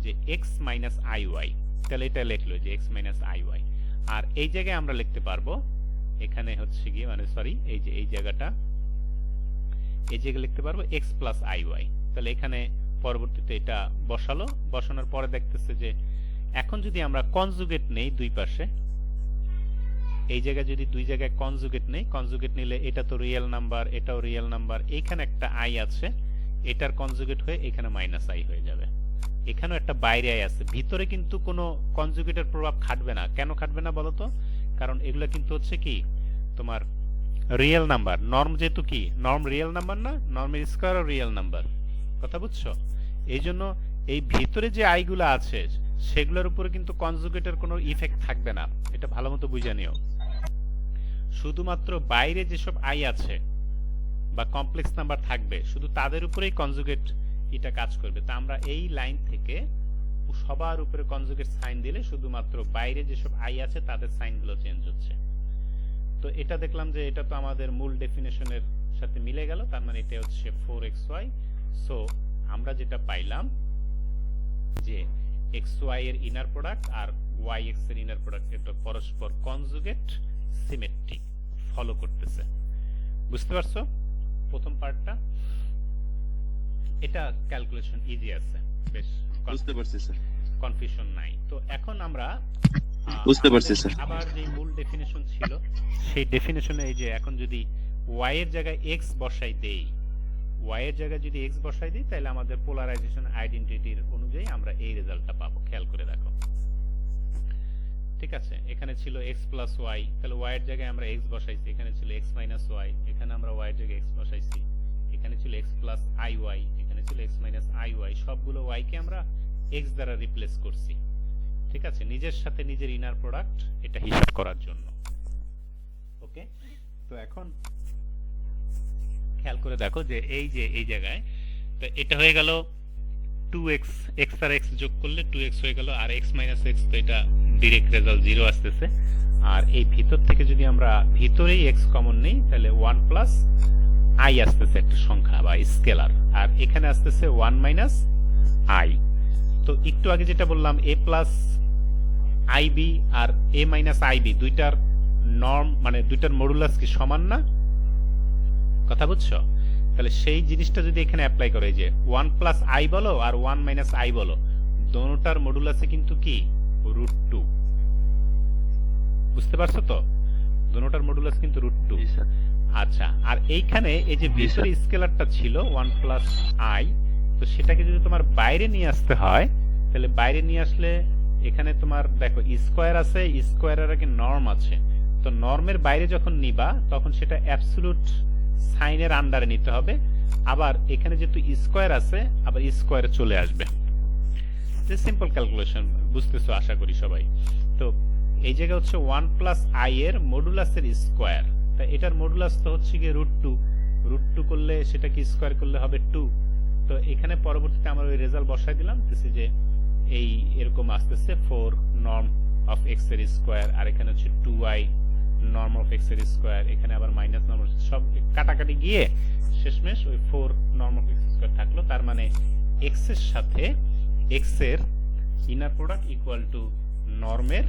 A: যে x মাইনাস আই ওয়াই। তাহলে এটা লিখলো যে x মাইনাস আই ওয়াই। আর এই জায়গায় আমরা লিখতে পারবো, এখানে হচ্ছে গিয়ে মানে সরি এই যে এই জায়গাটা, এই জায়গায় লিখতে পারবো x প্লাস আই ওয়াই। তাহলে এখানে পরবর্তীতে এটা বসালো, বসানোর পরে দেখতেছে যে এখন যদি আমরা কনজুগেট নেই দুই পাশে, এই জায়গায় যদি দুই জায়গায় কনজুগেট নেই, কনজুগেট নিলে এটা তো রিয়েল নাম্বার, এটাও রিয়েল নাম্বার, এইখানে একটা আই আছে, এটার কনজুগেট হয়ে এখানে মাইনাস আই হয়ে যাবে। এখানেও একটা বাইরে আই আছে, ভিতরে কিন্তু কোনো কনজুগেটের প্রভাব খাটবে না। কেন খাটবে না বলো তো? কারণ এগুলো কিন্তু হচ্ছে কি তোমার রিয়েল নাম্বার। নর্ম যেহেতু কি নর্ম রিয়েল নাম্বার না, নর্মের স্কয়ারও রিয়েল নাম্বার, কথা বুঝছো? এই জন্য এই ভিতরে যে আইগুলো আছে সেগুলোর উপরে কিন্তু কনজুগেটের কোনো ইফেক্ট থাকবে না, এটা ভালো মতো বুঝে নিও। শুধুমাত্র বাইরে যেসব আই আছে বা কমপ্লেক্স নাম্বার থাকবে, শুধু তাদের উপরেই কনজুগেট এটা কাজ করবে। তা আমরা এই লাইন থেকে সবার উপরে কনজুগেট সাইন দিলে শুধুমাত্র বাইরে যেসব আই আছে তাদের সাইনগুলো চেঞ্জ হচ্ছে। তো এটা দেখলাম যে এটা তো আমাদের মূল ডেফিনেশনের সাথে মিলে গেল, তার মানে এটা হচ্ছে 4xy। সো আমরা যেটা পাইলাম যে xy এর ইনার প্রোডাক্ট আর yx এর ইনার প্রোডাক্ট এটা পরস্পর কনজুগেট সিমেট্রিক ফলো করতেছে। বুঝতে পারছো প্রথম পার্টটা? এটা ক্যালকুলেশন ইজি আছে, বেশ
D: বুঝতে পারছি স্যার।
A: কনফিউশন নাই। তো এখন আমরা
D: বুঝতে পারছি স্যার।
A: আবার যে মূল ডেফিনেশন ছিল সেই ডেফিনেশনে এই যে এখন যদি y এর জায়গায় x বসাই দেই, y এর জায়গায় যদি x বসাই দিই তাহলে আমাদের পোলারাইজেশন আইডেন্টিটির অনুযায়ী আমরা এই রেজাল্টটা পাবো। খেয়াল করে দেখো, ঠিক আছে? এখানে ছিল x প্লাস y, তাহলে y এর জায়গায় আমরা x বসাইছি, এখানে ছিল x মাইনাস y, এখানে আমরা y এর জায়গায় x বসাইছি, এখানে ছিল x প্লাস iy, এখানে ছিল x মাইনাস iy, সবগুলো y কে আমরা x দ্বারা রিপ্লেস করছি, ঠিক আছে? নিজের সাথে নিজের ইনার প্রোডাক্ট এটা হিসাব করার জন্য। ওকে, তো এখন খেয়াল করে দেখো যে এই যে এই জায়গায় তো এটা হয়ে গেল 2x, x আর x যোগ করলে 2x হয়ে গেল, আর x মাইনাস x তো এটা ডাইরেক্ট রেজাল্ট 0 আসতেছে। আর এই ভিতর থেকে যদি আমরা ভিতরেই x কমন নেই তাহলে 1 প্লাস i আসতেছে একটা সংখ্যা বা স্কেলার, আর এখানে আসতেছে 1 মাইনাস i। তো একটু আগে যেটা বললাম a প্লাস ib আর a মাইনাস ib দুইটার নর্ম মানে দুইটার মডুলাস কি সমান না? কথা বুঝছো? তাহলে সেই জিনিসটা যদি এখানে অ্যাপ্লাই করে যে 1 প্লাস i বলো আর 1 মাইনাস i বলো, দোনোটার মডুলাসে কিন্তু কি √2। বুঝতে পারছো তো? দোনোটার মডুলাস কিন্তু √2।
D: জি স্যার।
A: আচ্ছা, আর এইখানে এই যে ভিতরে স্কেলারটা ছিল 1 প্লাস i, তো সেটাকে যদি তোমার বাইরে নিয়ে আসতে হয় তাহলে বাইরে নিয়ে আসলে এখানে তোমার দেখো স্কয়ার আছে, স্কয়ারের আগে নর্ম আছে, তো নর্মের বাইরে যখন নিবা তখন সেটা অ্যাবসলিউট সাইনের আন্ডারে নিতে হবে। আবার এখানে যেহেতু স্কয়ার আছে আবার স্কয়ারে চলে আসবে। যে সিম্পল ক্যালকুলেশন, বুঝতেছো আশা করি সবাই। তো এই জায়গা হচ্ছে 1 প্লাস i এর মডুলাসের স্কয়ার, তা এটার মডুলাস তো হচ্ছে গিয়ে √2, √2 করলে সেটা কি স্কয়ার করলে হবে 2। তো এখানে পরবর্তীতে আমরা ওই রেজাল্ট বসাই দিলাম যে এই এরকম আসতেছে 4 নর্ম অফ x এর স্কয়ার, আর এখানে হচ্ছে 2i নর্ম অফ x এর স্কয়ার, এখানে আবার মাইনাস নর্ম, সব কাটাকাটি গিয়ে শেষমেশ ওই 4 নর্ম অফ x স্কয়ার থাকলো। তার মানে x এর সাথে x এর ইনার প্রোডাক্ট ইকুয়াল টু নর্মের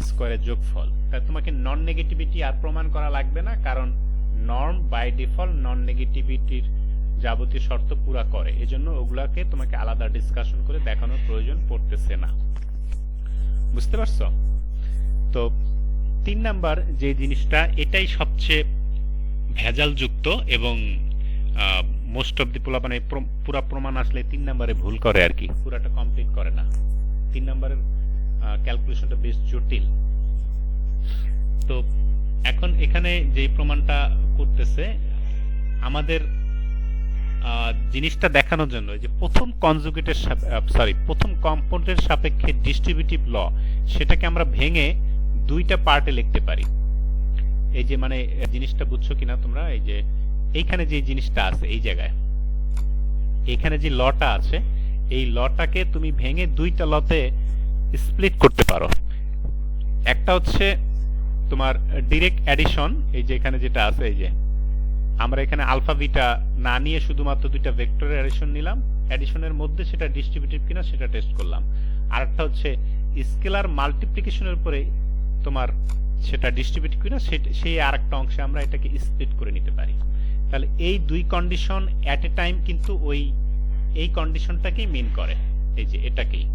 A: স্কয়ারের যোগফল। তাই তোমাকে নন নেগেটিভিটি আর প্রমাণ করা লাগবে না, কারণ নর্ম বাই ডিফল্ট নন নেগেটিভিটির যাবতীয় শর্ত পুরা করে, এজন্য ওগুলাকে তোমাকে আলাদা ডিসকাশন করে দেখানোর প্রয়োজন পড়তেছে না। বুঝতে পারছো? তো 3 নাম্বার যে জিনিসটা, এটাই সবচেয়ে ভেজালযুক্ত এবং মোস্ট অফ দি পোলা মানে পুরা প্রমাণ আসলে 3 নাম্বারে ভুল করে আর কি, পুরাটা কমপ্লিট করে না। 3 নাম্বারের ক্যালকুলেশনটা বেশ জটিল। তো এখন এখানে যে প্রমাণটা করতেছে আমাদের জিনিসটা দেখানোর জন্য যে প্রথম কনজুগেটের প্রথম কম্পাউন্ডের সাপেক্ষে ডিস্ট্রিবিউটিভ ল, সেটাকে আমরা ভেঙে দুইটা পার্টে লিখতে পারি। এই যে মানে জিনিসটা বুঝছো কিনা তোমরা? এই যে এইখানে যে জিনিসটা আছে এই জায়গায়, এখানে যে লটা আছে এই লটাকে তুমি ভেঙে দুইটা লতে স্প্লিট করতে পারো। একটা হচ্ছে তোমার ডাইরেক্ট অ্যাডিশন, এই যে এখানে যেটা আছে, এই যে আমরা এখানে আলফা বিটা না নিয়ে শুধুমাত্র দুইটা ভেক্টরের অ্যাডিশন নিলাম, অ্যাডিশনের মধ্যে সেটা ডিস্ট্রিবিউটিভ কিনা সেটা টেস্ট করলাম। আর একটা হচ্ছে স্কেলার মাল্টিপ্লিকেশনের উপরে তোমার সেটা ডিস্ট্রিবিউটিভ কিনা সেই আরেকটা অংশে আমরা এটাকে স্প্লিট করে নিতে পারি। তাহলে এই দুই কন্ডিশন অ্যাট এ টাইম কিন্তু এই কন্ডিশনটাকেই মিন করে, এই যে এটাকেই।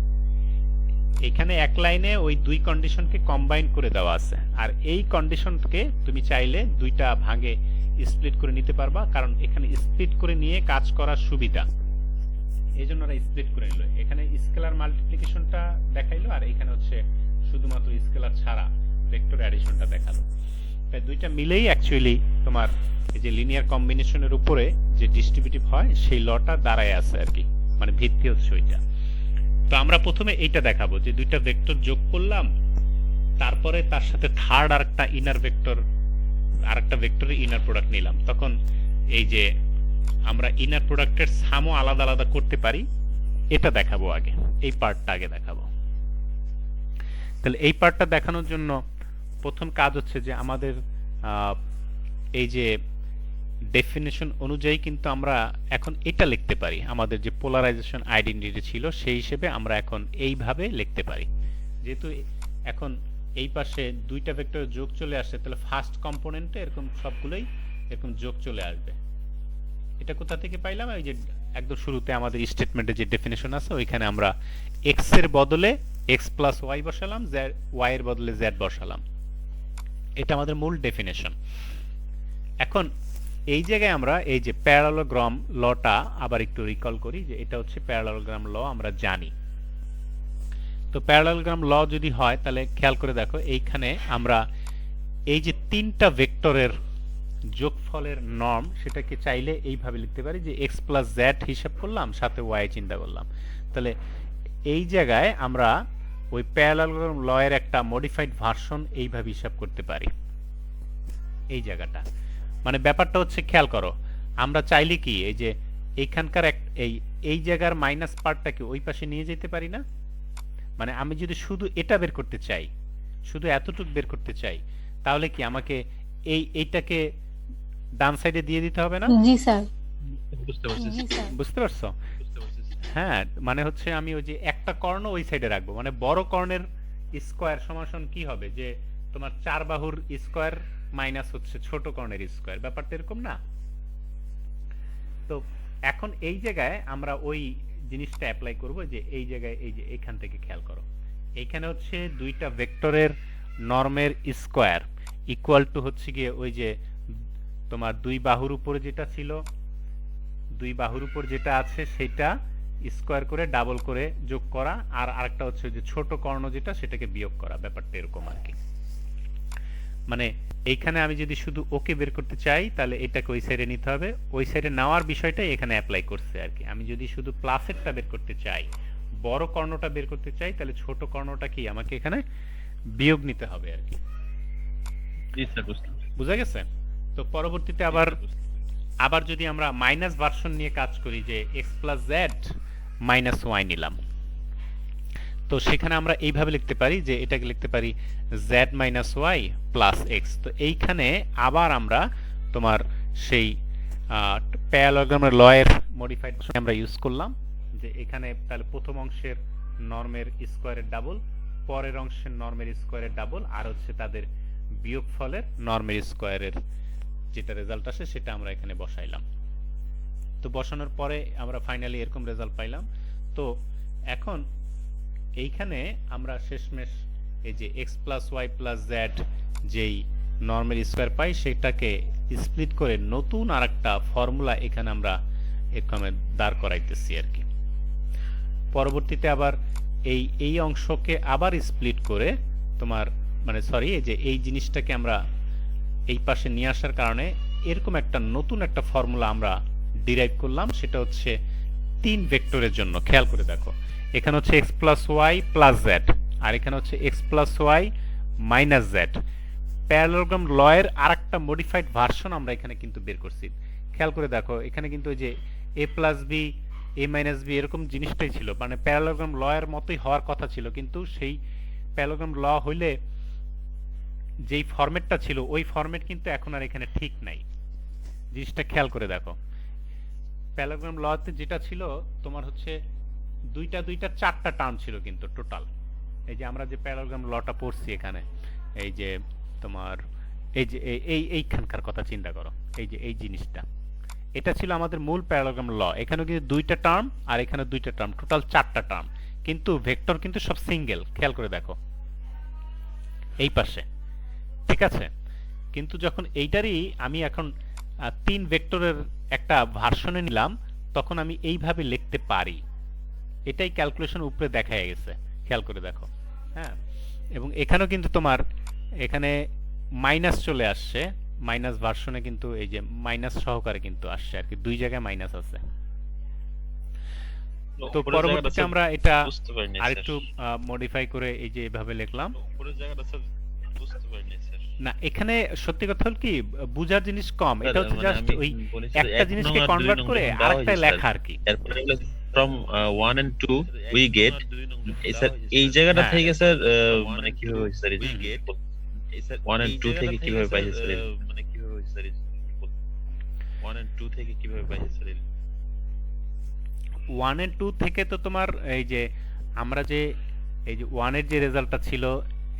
A: এখানে এক লাইনে ওই দুই কন্ডিশনকে কম্বাইন করে দেওয়া আছে, আর এই কন্ডিশনকে তুমি চাইলে দুইটা ভাগে স্প্লিট করে নিতে পারবা, কারণ এখানে স্প্লিট করে নিয়ে কাজ করার সুবিধা, এই জন্য ওরা স্প্লিট করে নিল। এখানে স্কেলার মাল্টিপ্লিকেশনটা দেখাইলো, আর এখানে হচ্ছে শুধুমাত্র স্কেলার ছাড়া ভেক্টর অ্যাডিশনটা দেখালো। তাই দুইটা মিলেই অ্যাকচুয়ালি তোমার এই যে লিনিয়ার কম্বিনেশনের উপরে যে ডিস্ট্রিবিউটিভ হয় সেই লটা দাঁড়ায় আছে আর কি, মানে ভিত্তি হচ্ছে ওইটা। তো আমরা প্রথমে এইটা দেখাবো যে দুইটা ভেক্টর যোগ করলাম, তারপরে তার সাথে থার্ড আরেকটা ইনার ভেক্টর, আরেকটা ভেক্টরের ইনার প্রোডাক্ট নিলাম, তখন এই যে আমরা ইনার প্রোডাক্টের সামও আলাদা আলাদা করতে পারি, এটা দেখাবো আগে, এই পার্টটা আগে দেখাবো। তাহলে এই পার্টটা দেখানোর জন্য প্রথম কাজ হচ্ছে যে আমাদের এই যে ডেফিনেশন অনুযায়ী কিন্তু আমরা এখন এটা লিখতে পারি, আমাদের যে পোলারাইজেশন আইডেন্টিটি ছিল সেই হিসেবে আমরা এখন এইভাবে লিখতে পারি। যেহেতু এখন এই পাশে দুইটা ভেক্টর যোগ চলে আসছে, তাহলে ফার্স্ট কম্পোনেন্টে এরকম সবগুলোই এরকম যোগ চলে আসবে। এটা কোথা থেকে পাইলাম? এই যে একদম শুরুতে আমাদের স্টেটমেন্টে যে ডেফিনেশন আছে ওইখানে আমরা এক্স এর বদলে এক্স প্লাস ওয়াই বসালাম, ওয়াই এর বদলে জেড বসালাম। এটা আমাদের মূল ডেফিনেশন। এখন এই জায়গায় আমরা এই যে প্যারালোগ্রাম লটা আবার একটু রিকল করি, যে এটা হচ্ছে প্যারালোগ্রাম ল, আমরা জানি। তো প্যারালোগ্রাম ল যদি হয় তাহলে খেয়াল করে দেখো, এইখানে আমরা এই যে তিনটা ভেক্টরের যোগফলের নর্ম সেটাকে চাইলে এইভাবে লিখতে পারি যে এক্স প্লাস জেড হিসাব করলাম, সাথে ওয়াই চিন্তা করলাম। তাহলে এই জায়গায় আমরা ওই প্যারালোগ্রাম ল এর একটা মডিফাইড ভার্সন এইভাবে হিসাব করতে পারি। এই জায়গাটা মানে ব্যাপারটা হচ্ছে, খেয়াল করো, আমরা চাইলে কি এই যে এইখানকার এই জায়গার মাইনাস পার্টটাকে ওই পাশে নিয়ে যেতে পারি না? মানে আমি যদি শুধু এটা বের করতে চাই, শুধু এতটুকু বের করতে চাই, তাহলে কি আমাকে এইটাকে ডান সাইডে দিয়ে দিতে হবে না?
B: জি স্যার।
D: বুঝতে পারছি
B: জি স্যার।
A: বুঝতে পারছো?
D: বুঝতে পারছি
A: হ্যাঁ, মানে হচ্ছে আমি ওই যে একটা কর্ণ ওই সাইডে রাখবো, মানে বড় কর্ণের স্কয়ার সমান কি হবে, যে তোমার চার বাহুর স্কয়ার মাইনাস হচ্ছে ছোট কর্ণের স্কয়ার, ব্যাপারটা এরকম না? তো এখন এই জায়গায় আমরা ওই জিনিসটা অ্যাপ্লাই করব, যে এই জায়গায় এই যে এখান থেকে খেয়াল করো, এইখানে হচ্ছে দুইটা ভেক্টরের নর্মের স্কয়ার ইকুয়াল টু হচ্ছে গিয়ে ওই যে তোমার দুই বাহুর উপরে যেটা ছিল, দুই বাহুর উপর যেটা আছে সেটা স্কয়ার করে ডাবল করে যোগ করা, আর আরেকটা হচ্ছে যে ছোট কর্ণ যেটা সেটাকে বিয়োগ করা, ব্যাপারটা এরকম আর কি। মানে এইখানে আমি যদি শুধু ওকে বের করতে চাই তাহলে এটাকে ওই সাইডে নিতে হবে, ওই সাইডে নেওয়ার বিষয়টাই এখানে অ্যাপ্লাই করছে আর কি। আমি যদি শুধু প্লাসেরটা বের করতে চাই, বড় কর্ণটা বের করতে চাই, তাহলে ছোট কর্ণটা কি আমাকে এখানে বিয়োগ নিতে হবে আর কি।
D: জি স্যার, বুঝতে পারছি।
A: বুঝা গেছে? তো পরবর্তীতে আবার যদি আমরা মাইনাস ভার্সন নিয়ে কাজ করি, যে x plus z minus y নিলাম, তো সেখানে আমরা এইভাবে লিখতে পারি, যে এটাকে লিখতে পারি z minus y plus x. তো এইখানে আবার আমরা তোমার সেই প্যারালোগ্রামের ল এর মডিফাইড আমরা ইউজ করলাম, যে এখানে তাহলে প্রথম অংশের নর্মের স্কয়ারের ডাবল, পরের অংশের নর্মের স্কয়ারের ডাবল, আর হচ্ছে তাদের বিয়োগফলের নর্মের স্কয়ারের যেটা রেজাল্ট আসে সেটা আমরা এখানে বসাইলাম। তো বসানোর পরে আমরা ফাইনালি এরকম রেজাল্ট পাইলাম। তো এখন এইখানে আমরা শেষমেশ এই যে x plus y plus z যেই নর্মের স্কয়ার পাই সেটাকে স্প্লিট করে নতুন আরেকটা ফর্মুলা এখানে আমরা এরকম দাঁড় করাইতেছি আর কি। পরবর্তীতে আবার এই অংশকে আবার স্প্লিট করে তোমার মানে সরি এই যে এই জিনিসটাকে আমরা এই পাশে নিয়ে আসার কারণে এরকম একটা নতুন একটা ফর্মুলা আমরা ডিরাইভ করলাম, সেটা হচ্ছে তিন ভেক্টরের জন্য। খেয়াল করে দেখো, এখানে হচ্ছে x plus y plus z, আর এখানে হচ্ছে x plus y minus z. Parallelogram law এর আরেকটা মডিফাইড ভার্সন আমরা এখানে কিন্তু বের করছি। খেয়াল করে দেখো, এখানে কিন্তু ওই যে এ plus B A minus B এরকম জিনিসটাই ছিল, মানে প্যারালোগ্রাম ল এর মতোই হওয়ার কথা ছিল, কিন্তু সেই প্যারালোগ্রাম ল হইলে যেই ফরম্যাটটা ছিল ওই ফরম্যাট কিন্তু এখন আর এখানে ঠিক নাই। জিনিসটা খেয়াল করে দেখো, প্যারালোগ্রাম লতে যেটা ছিল তোমার হচ্ছে দুইটা চারটা টার্ম ছিল কিন্তু টোটাল। এই যে আমরা যে প্যারালোগ্রাম লটা পড়ছি এখানে, এই যে তোমার এই যে এইখানকার কথা চিন্তা করো, এই যে এই জিনিসটা, এটা ছিল আমাদের মূল প্যারালোগ্রাম ল। এখানে কিন্তু দুইটা টার্ম আর এখানে দুইটা টার্ম, টোটাল চারটা টার্ম, কিন্তু ভেক্টর কিন্তু সব সিঙ্গেল। খেয়াল করে দেখো এই পাশে, ঠিক আছে? কিন্তু যখন এইটারই আমি এখন তিন ভেক্টরের একটা ভার্সনে নিলাম, তখন আমি এইভাবে লিখতে পারি। এটাই ক্যালকুলেশন উপরে দেখা গেছে, খেয়াল করে দেখো। হ্যাঁ, এবং এখানেও কিন্তু তোমার এখানে মাইনাস চলে আসছে, মাইনাস ভার্সনে কিন্তু এই যে মাইনাস সহকারে কিন্তু আসছে আর কি, দুই জায়গায় মাইনাস আছে। তো পরবর্তীতে আমরা এটা আরেকটু মডিফাই করে এই যে এভাবে লিখলাম।
D: উপরের জায়গাটা স্যার বুঝতে পারিনি স্যার।
A: না, এখানে সত্যি কথা হল কি, বুঝার জিনিস কম, এটা হচ্ছে জাস্ট ওই একটা জিনিসকে কনভার্ট করে আরেকটা লেখা আর কি।
D: from 1 and 2 we get sir এই জায়গাটা
A: হ্যাঁ
D: থেকে স্যার মানে কিভাবে হয়েছে স্যার we get 1 and 2 থেকে কিভাবে পাইছে স্যার মানে কিভাবে হয়েছে স্যার 1 and 2 থেকে কিভাবে পাইছে স্যার
A: 1 এর 2 থেকে তো তোমার এই যে আমরা যে এই যে 1 এর যে রেজাল্টটা ছিল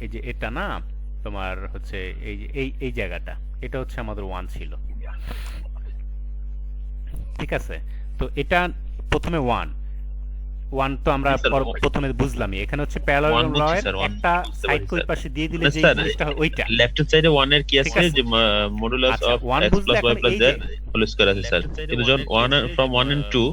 A: এই যে এটা না তোমার হচ্ছে এই যে এই জায়গাটা এটা হচ্ছে আমাদের 1 ছিল ঠিক আছে তো এটা প্রথমে 1 তো আমরা
D: জি স্যার
A: প্রথমে বুঝলামই এখানে হচ্ছে
D: 1
A: প্যারালাল
D: বুঝছি
A: লয়ের
D: স্যার 1
A: একটা
D: বুঝতে
A: সাইড
D: পারছি
A: কই
D: স্যার
A: পাশে দিয়ে দিলে
D: না
A: যে
D: স্যার
A: জিনিসটা হয় ওইটা
D: লেফট হ্যান্ড সাইডে 1 এর কি
A: ঠিক
D: আছে
A: আছে
D: যে মডুলাস
A: আচ্ছা
D: অফ
A: 1
D: x
A: বুঝলে
D: plus y
A: এখন
D: plus
A: এই
D: z
A: যে
D: হোল স্কয়ার আছে স্যার কিন্তু যখন 1 from 1 and 2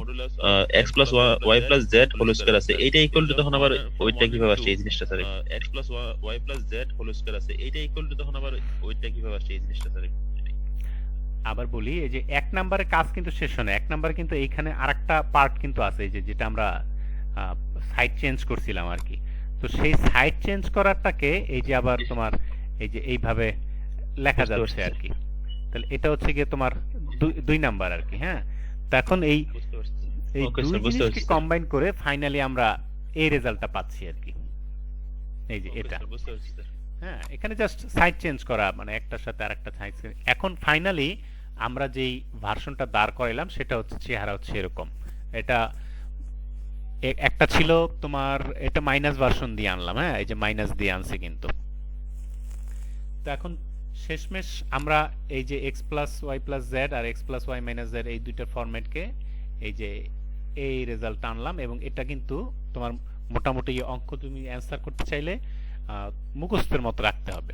D: x plus y plus z whole square আছে এইটা ইকুয়াল টু তখন আবার ওইটা কিভাবে আসছে এই জিনিসটা sir x plus y plus z whole square আছে এইটা ইকুয়াল টু তখন আবার ওইটা কিভাবে আসছে এই জিনিসটা স্যার
A: আবার বলি এই যে এক নম্বরের কাজ কিন্তু শেষ হয় না এক নম্বরে কিন্তু এইখানে আরেকটা পার্ট কিন্তু আছে এই যে যেটা আমরা সাইড চেঞ্জ করছিলাম আর কি তো সেই সাইড চেঞ্জ করাটাকে এই যে আবার তোমার এই যে এইভাবে লেখা
D: বুঝতে
A: যাচ্ছে
D: পারছি
A: আর কি তাহলে এটা হচ্ছে গিয়ে তোমার দুই নাম্বার আর কি হ্যাঁ তো এখন এই
D: বুঝতে পারছি
A: এই
D: ওকে
A: দুই
D: স্যার বুঝতে
A: জিনিসকে
D: পারছি স্যার
A: কম্বাইন করে ফাইনালি আমরা এই রেজাল্টটা পাচ্ছি আর কি এই যে
D: ওকে
A: এটা
D: স্যার বুঝতে পারছি স্যার
A: হ্যাঁ এখানে জাস্ট সাইড চেঞ্জ করা মানে একটার সাথে আরেকটা সাইড এখন ফাইনালি আমরা যেই ভার্সনটা দাঁড় করাইলাম সেটা হচ্ছে চেহারা হচ্ছে এরকম এটা একটা ছিল তোমার এটা মাইনাস ভার্সন দিয়ে আনলাম হ্যাঁ এই যে মাইনাস দিয়ে আনছি কিন্তু তো এখন শেষমেশ আমরা এই যে x plus y plus z আর x plus y minus z এই দুইটার ফরম্যাটকে এই যে এই রেজাল্ট আনলাম এবং এটা কিন্তু তোমার মোটামুটি অঙ্ক তুমি অ্যান্সার করতে চাইলে মুখস্থের মতো রাখতে হবে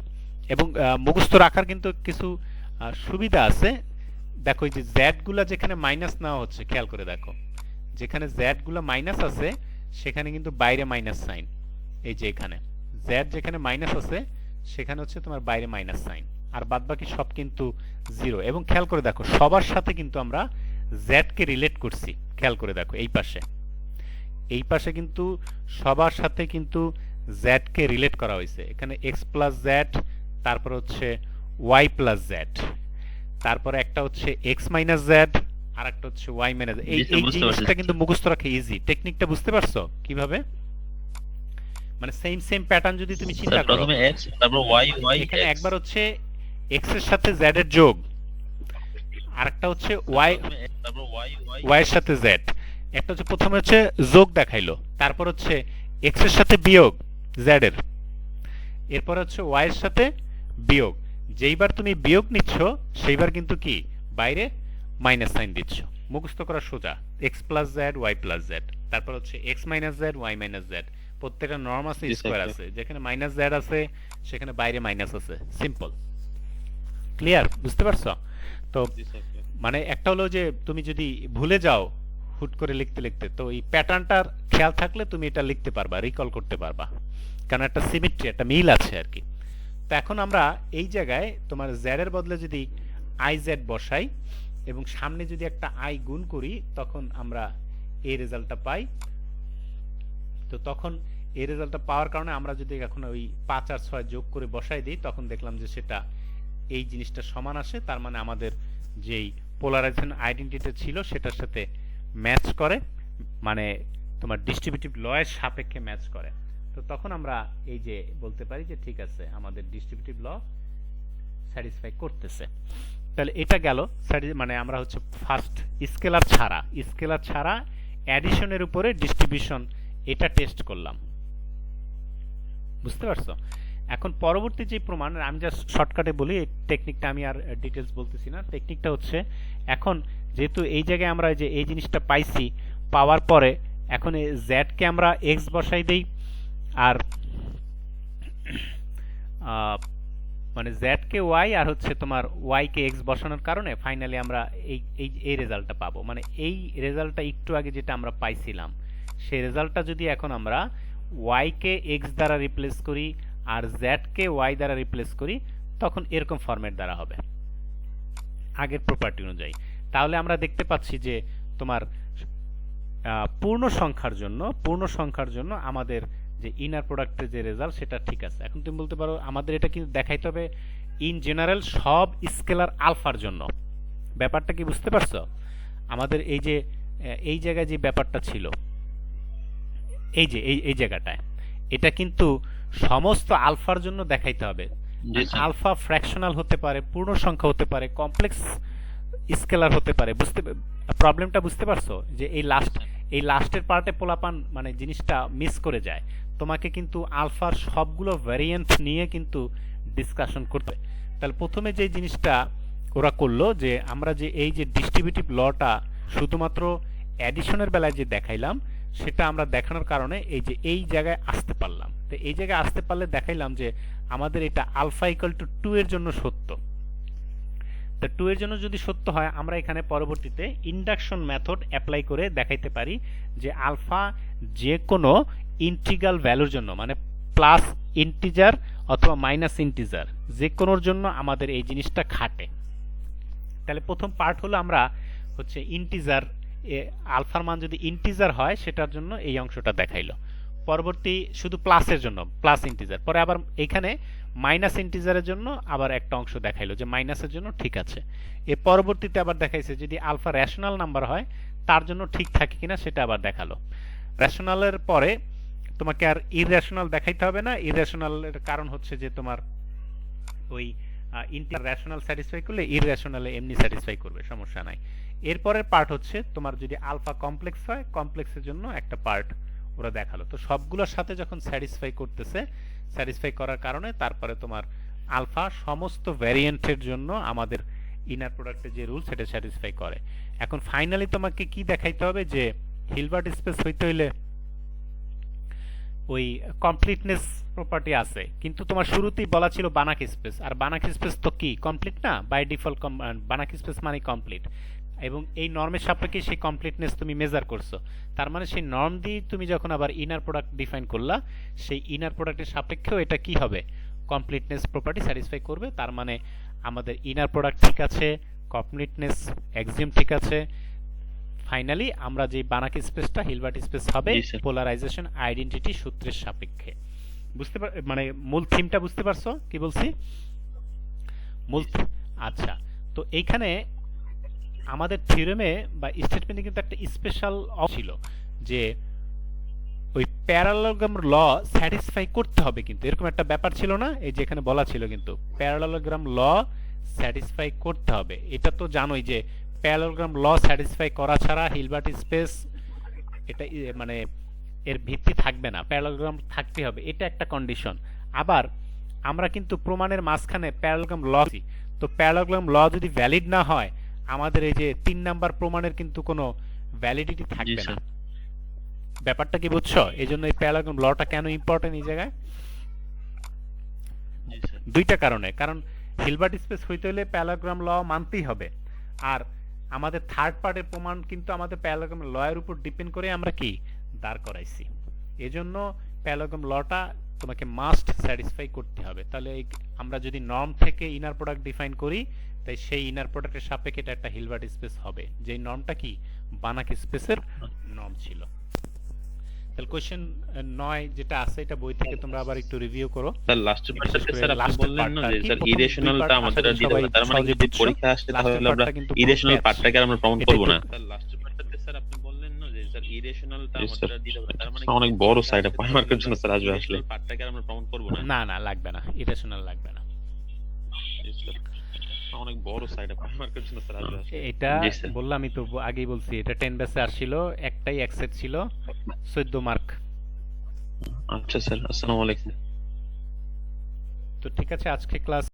A: এবং মুখস্থ রাখার কিন্তু কিছু সুবিধা আছে দেখো এই যে জেড গুলা যেখানে মাইনাস নেওয়া হচ্ছে খেয়াল করে দেখো যেখানে জেড গুলা মাইনাস আছে সেখানে কিন্তু বাইরে মাইনাস সাইন এই যে এখানে জেড যেখানে মাইনাস আছে সেখানে হচ্ছে তোমার বাইরে মাইনাস সাইন আর বাদবাকি সব কিন্তু জিরো এবং খেয়াল করে দেখো সবার সাথে কিন্তু আমরা জেড কে রিলেট করছি খেয়াল করে দেখো এই পাশে কিন্তু সবার সাথে কিন্তু জেড কে রিলেট করা হয়েছে এখানে এক্স প্লাস জেড তারপর হচ্ছে ওয়াই প্লাস জেড তারপরে একটা হচ্ছে এক্স মাইনাস জেড আর একটা হচ্ছে ওয়াই মাইনাস এই জিনিসটা কিন্তু মুখস্থ রাখা ইজি টেকনিকটা বুঝতে পারছো কিভাবে মানে সেম প্যাটার্ন যদি তুমি চিন্তা করো
D: প্রথমে x তারপর y
A: এখানে
D: x
A: একবার হচ্ছে x এর সাথে z এর যোগ আরেকটা হচ্ছে y
D: তারপর
A: y এর সাথে z একটা হচ্ছে প্রথমে হচ্ছে যোগ দেখাইলো তারপর হচ্ছে x এর সাথে বিয়োগ z এর এরপর হচ্ছে y এর সাথে বিয়োগ যেইবার তুমি বিয়োগ নিচ্ছ সেইবার কিন্তু কি বাইরে মাইনাস সাইন দিচ্ছ মুখস্থ করা সোজা x plus z y plus z তারপর হচ্ছে x minus z y minus z প্রত্যেকটা নরম আছে স্কয়ার আছে যেখানে মাইনাস z আছে সেখানে বাইরে মাইনাস আছে সিম্পল ক্লিয়ার বুঝতে পারছো তো মানে একটা হলো যে তুমি যদি ভুলে যাও হুট করে লিখতে লিখতে তো এই প্যাটার্নটার খেয়াল থাকলে তুমি এটা লিখতে পারবা রিকল করতে পারবা কারণ একটা সিমেট্রি একটা মিল আছে আর কি তো এখন আমরা এই জায়গায় তোমার z এর বদলে যদি iz বসাই এবং সামনে যদি একটা i গুণ করি তখন আমরা এই রেজাল্টটা পাই তো তখন এই রেজাল্টটা পাওয়ার কারণে আমরা যদি এখন ওই 5 আর 6 যোগ করে বসাই দিই তখন দেখলাম যে সেটা এই জিনিসটা সমান আসে তার মানে আমাদের যেই পোলারাইজেশন আইডেন্টিটি ছিল সেটার সাথে ম্যাচ করে মানে তোমার ডিস্ট্রিবিউটিভ ল এর সাপেক্ষে ম্যাচ করে তো তখন আমরা এই যে বলতে পারি যে ঠিক আছে আমাদের ডিস্ট্রিবিউটিভ ল স্যাটিসফাই করতেছে তাহলে এটা গেল মানে আমরা হচ্ছে ফার্স্ট স্কেলার ছাড়া অ্যাডিশনের উপরে ডিস্ট্রিবিউশন এটা টেস্ট করলাম বুঝতে পারছো এখন পরবর্তী যে প্রমাণ আমি জাস্ট শর্টকাটে বলি এই টেকনিকটা আমি আর ডিটেইলস বলতেছি না টেকনিকটা হচ্ছে এখন যেহেতু এই জায়গায় আমরা যে এই জিনিসটা পাইছি পাওয়ার পরে এখন এই z কে আমরা x বসাই দেই আর মানে z কে y আর হচ্ছে তোমার y কে x বসানোর কারণে ফাইনালি আমরা এই রেজাল্টটা পাবো মানে এই রেজাল্টটা একটু আগে যেটা আমরা পাইছিলাম সেই রেজাল্টটা যদি এখন আমরা y কে x দ্বারা রিপ্লেস করি আর z কে y দ্বারা রিপ্লেস করি তখন এরকম ফরম্যাট দ্বারা হবে আগের প্রপার্টি অনুযায়ী তাহলে আমরা দেখতে পাচ্ছি যে তোমার পূর্ণ সংখ্যার জন্য আমাদের যে ইনার প্রোডাক্টের যে রেজাল্ট সেটা ঠিক আছে এখন তুমি বলতে পারো আমাদের এটা কিন্তু দেখাইতে হবে ইন জেনারেল সব স্কেলার আলফার জন্য ব্যাপারটা কি বুঝতে পারছো আমাদের এই যে এই জায়গায় যে ব্যাপারটা ছিল, এই যে এই জায়গাটায়, এটা কিন্তু সমস্ত আলফার জন্য দেখাইতে হবে।
D: জি স্যার।
A: আলফা ফ্র্যাকশনাল হতে পারে, পূর্ণ সংখ্যা হতে পারে, কমপ্লেক্স স্কেলার হতে পারে। প্রবলেমটা বুঝতে পারছো? যে এই লাস্টের পার্টে পোলাপান মানে জিনিসটা মিস করে যায়। তোমাকে কিন্তু আলফার সবগুলো ভ্যারিয়েন্ট নিয়ে কিন্তু ডিসকাশন করতে হয়। তাহলে প্রথমে যে জিনিসটা ওরা করলো, যে আমরা যে এই যে ডিস্ট্রিবিউটিভ লটা শুধুমাত্র অ্যাডিশনের বেলায় যে দেখাইলাম, সেটা আমরা দেখানোর কারণে এই জায়গায় আসতে পারলাম। তো এই জায়গায় আসতে পারলে দেখাইলাম যে আমাদের এটা আলফা ইকুয়াল টু 2 এর জন্য সত্য। তো 2 এর জন্য যদি সত্য হয়, আমরা এখানে পরবর্তীতে ইন্ডাকশন মেথড অ্যাপ্লাই করে দেখাইতে পারি যে আলফা যে কোনো ইন্টিগ্রাল ভ্যালুর জন্য, মানে প্লাস ইন্টিজার অথবা মাইনাস ইন্টিজার, যে কোনোর জন্য আমাদের এই জিনিসটা খাটে। তাহলে প্রথম পার্ট হলো আমরা হচ্ছে ইন্টিজার, আলফার মান যদি ইন্টিজার হয় সেটার জন্য এই অংশটা দেখাইলো। পরবর্তী শুধু প্লাসের জন্য প্লাস ইন্টিজার, পরে আবার এখানে মাইনাস ইন্টিজারের জন্য আবার একটা অংশ দেখাইলো যে মাইনাসের জন্য ঠিক আছে। এর পরবর্তীতে আবার দেখাইছে যদি আলফা রেশনাল নাম্বার হয় তার জন্য ঠিক থাকে কিনা সেটা আবার দেখালো। রেশনালের পরে তোমাকে আর ইররেশনাল দেখাইতে হবে না। ইররেশনালের কারণ হচ্ছে যে তোমার ওই রেশনাল স্যাটিসফাই করলে ইররেশনালে এমনি স্যাটিসফাই করবে, সমস্যা নাই। এরপরের পার্ট হচ্ছে তোমার যদি আলফা কমপ্লেক্স হয়, কমপ্লেক্সের জন্য একটা পার্ট ওরা দেখালো। তো সবগুলোর সাথে যখন স্যাটিসফাই করতেছে, স্যাটিসফাই করার কারণে তারপরে তোমার আলফা সমস্ত ভ্যারিয়েন্টের জন্য আমাদের ইনার প্রোডাক্টের যে রুল সেটা স্যাটিসফাই করে। এখন ফাইনালি তোমাকে কি দেখাইতে হবে, যে হিলবার্ট স্পেস হইতে হইলে ওই কমপ্লিটনেস প্রপার্টি আছে, কিন্তু তোমার শুরুতেই বলা ছিল বানাক স্পেস, আর বানাক স্পেস তো কি কমপ্লিট না, বাই ডিফল্ট বানাক স্পেস মানে কমপ্লিট, এবং এই নর্মের সাপেক্ষে সেই কমপ্লিটনেস তুমি মেজার করছো। তার মানে সেই নর্ম দিয়ে তুমি যখন আবার ইনার প্রোডাক্ট ডিফাইন করলা, সেই ইনার প্রোডাক্টের সাপেক্ষেও এটা কি হবে, কমপ্লিটনেস প্রপার্টি স্যাটিসফাই করবে। তার মানে আমাদের ইনার প্রোডাক্ট ঠিক আছে, কমপ্লিটনেস এক্সিওম ঠিক আছে। ফাইনালি আমরা যে বানাক স্পেসটা হিলবার্ট স্পেস হবে পোলারাইজেশন আইডেন্টিটি সূত্রের সাপেক্ষে। মানে মূল থিমটা বুঝতে পারছো কি বলছি? আচ্ছা, তো এইখানে আমাদের থিওরেমে বা স্টেটমেন্টে কিন্তু একটা স্পেশাল ছিল যে ওই প্যারালোগ্রাম ল স্যাটিসফাই করতে হবে, কিন্তু এরকম একটা ব্যাপার ছিল না? এই যে এখানে বলা ছিল কিন্তু প্যারালোগ্রাম ল স্যাটিসফাই করতে হবে। এটা তো জানোই যে প্যারালোগ্রাম ল স্যাটিসফাই করা ছাড়া হিলবার্ট স্পেস এটা মানে এর ভিত্তি থাকবে না, প্যারালোগ্রাম থাকতে হবে, এটা একটা কন্ডিশন। আবার আমরা কিন্তু প্রমাণের মাঝখানে প্যারালোগ্রাম ল, তো প্যারালোগ্রাম ল যদি ভ্যালিড না হয় আমাদের এই যে 3 নাম্বার প্রমাণের কিন্তু কোনো ভ্যালিডিটি থাকবে না। ব্যাপারটা কি বুঝছো? এই জন্য এই প্যারালোগ্রাম লটা কেন ইম্পর্টেন্ট এই জায়গায়? দুইটা কারণে। কারণ হিলবার্ট স্পেস হইতে হলে প্যারালোগ্রাম ল মানতেই হবে, আর আমাদের থার্ড পার্টের প্রমাণ কিন্তু আমাদের প্যারালোগ্রাম ল এর উপর ডিপেন্ড করে আমরা কি দাঁড় করাইছি। এজন্য প্যারালোগ্রাম লটা তোমাকে মাস্ট স্যাটিসফাই করতে হবে। তাহলে আমরা যদি নর্ম থেকে ইনার প্রোডাক্ট ডিফাইন করি, তাই সেই ইনার প্রোডাক্টের সাপেক্ষে এটা একটা হিলবার্ট স্পেস হবে, যেই নর্মটা কি বানাক স্পেসের নর্ম ছিল। তাহলে কোশ্চেন 9 যেটা আছে এটা বই থেকে তোমরা আবার একটু রিভিউ করো।
D: স্যার লাস্টের পার্টটা স্যার আপনি বললেন না যে স্যার ইরেশনালটা আমাদের আর দিতে হবে, তার মানে যদি পরীক্ষা আসে তাহলে আমরা ইরেশনাল পার্টটাকে আমরা প্রমাণ করব না। স্যার লাস্টের পার্টটাতে স্যার আপনি বললেন না যে স্যার ইরেশনালটা আমাদের আর দিতে হবে, তার মানে অনেক বড় সাইড অফ মার্কের জন্য স্যার আসবে, আসলে পার্টটাকে আমরা প্রমাণ করব না।
A: না না লাগবে না, ইরেশনাল লাগবে না,
D: অনেক বড় সাইড অফ মার্কের জন্য স্যার আসবে।
A: এটা বললামই তো, আগেই বলছি, এটা 10 বেসে আসছিল, একটাই এক্সেট ছিল 14 মার্ক।
D: আচ্ছা স্যার, আসসালামু আলাইকুম।
A: তো ঠিক আছে, আজকে ক্লাস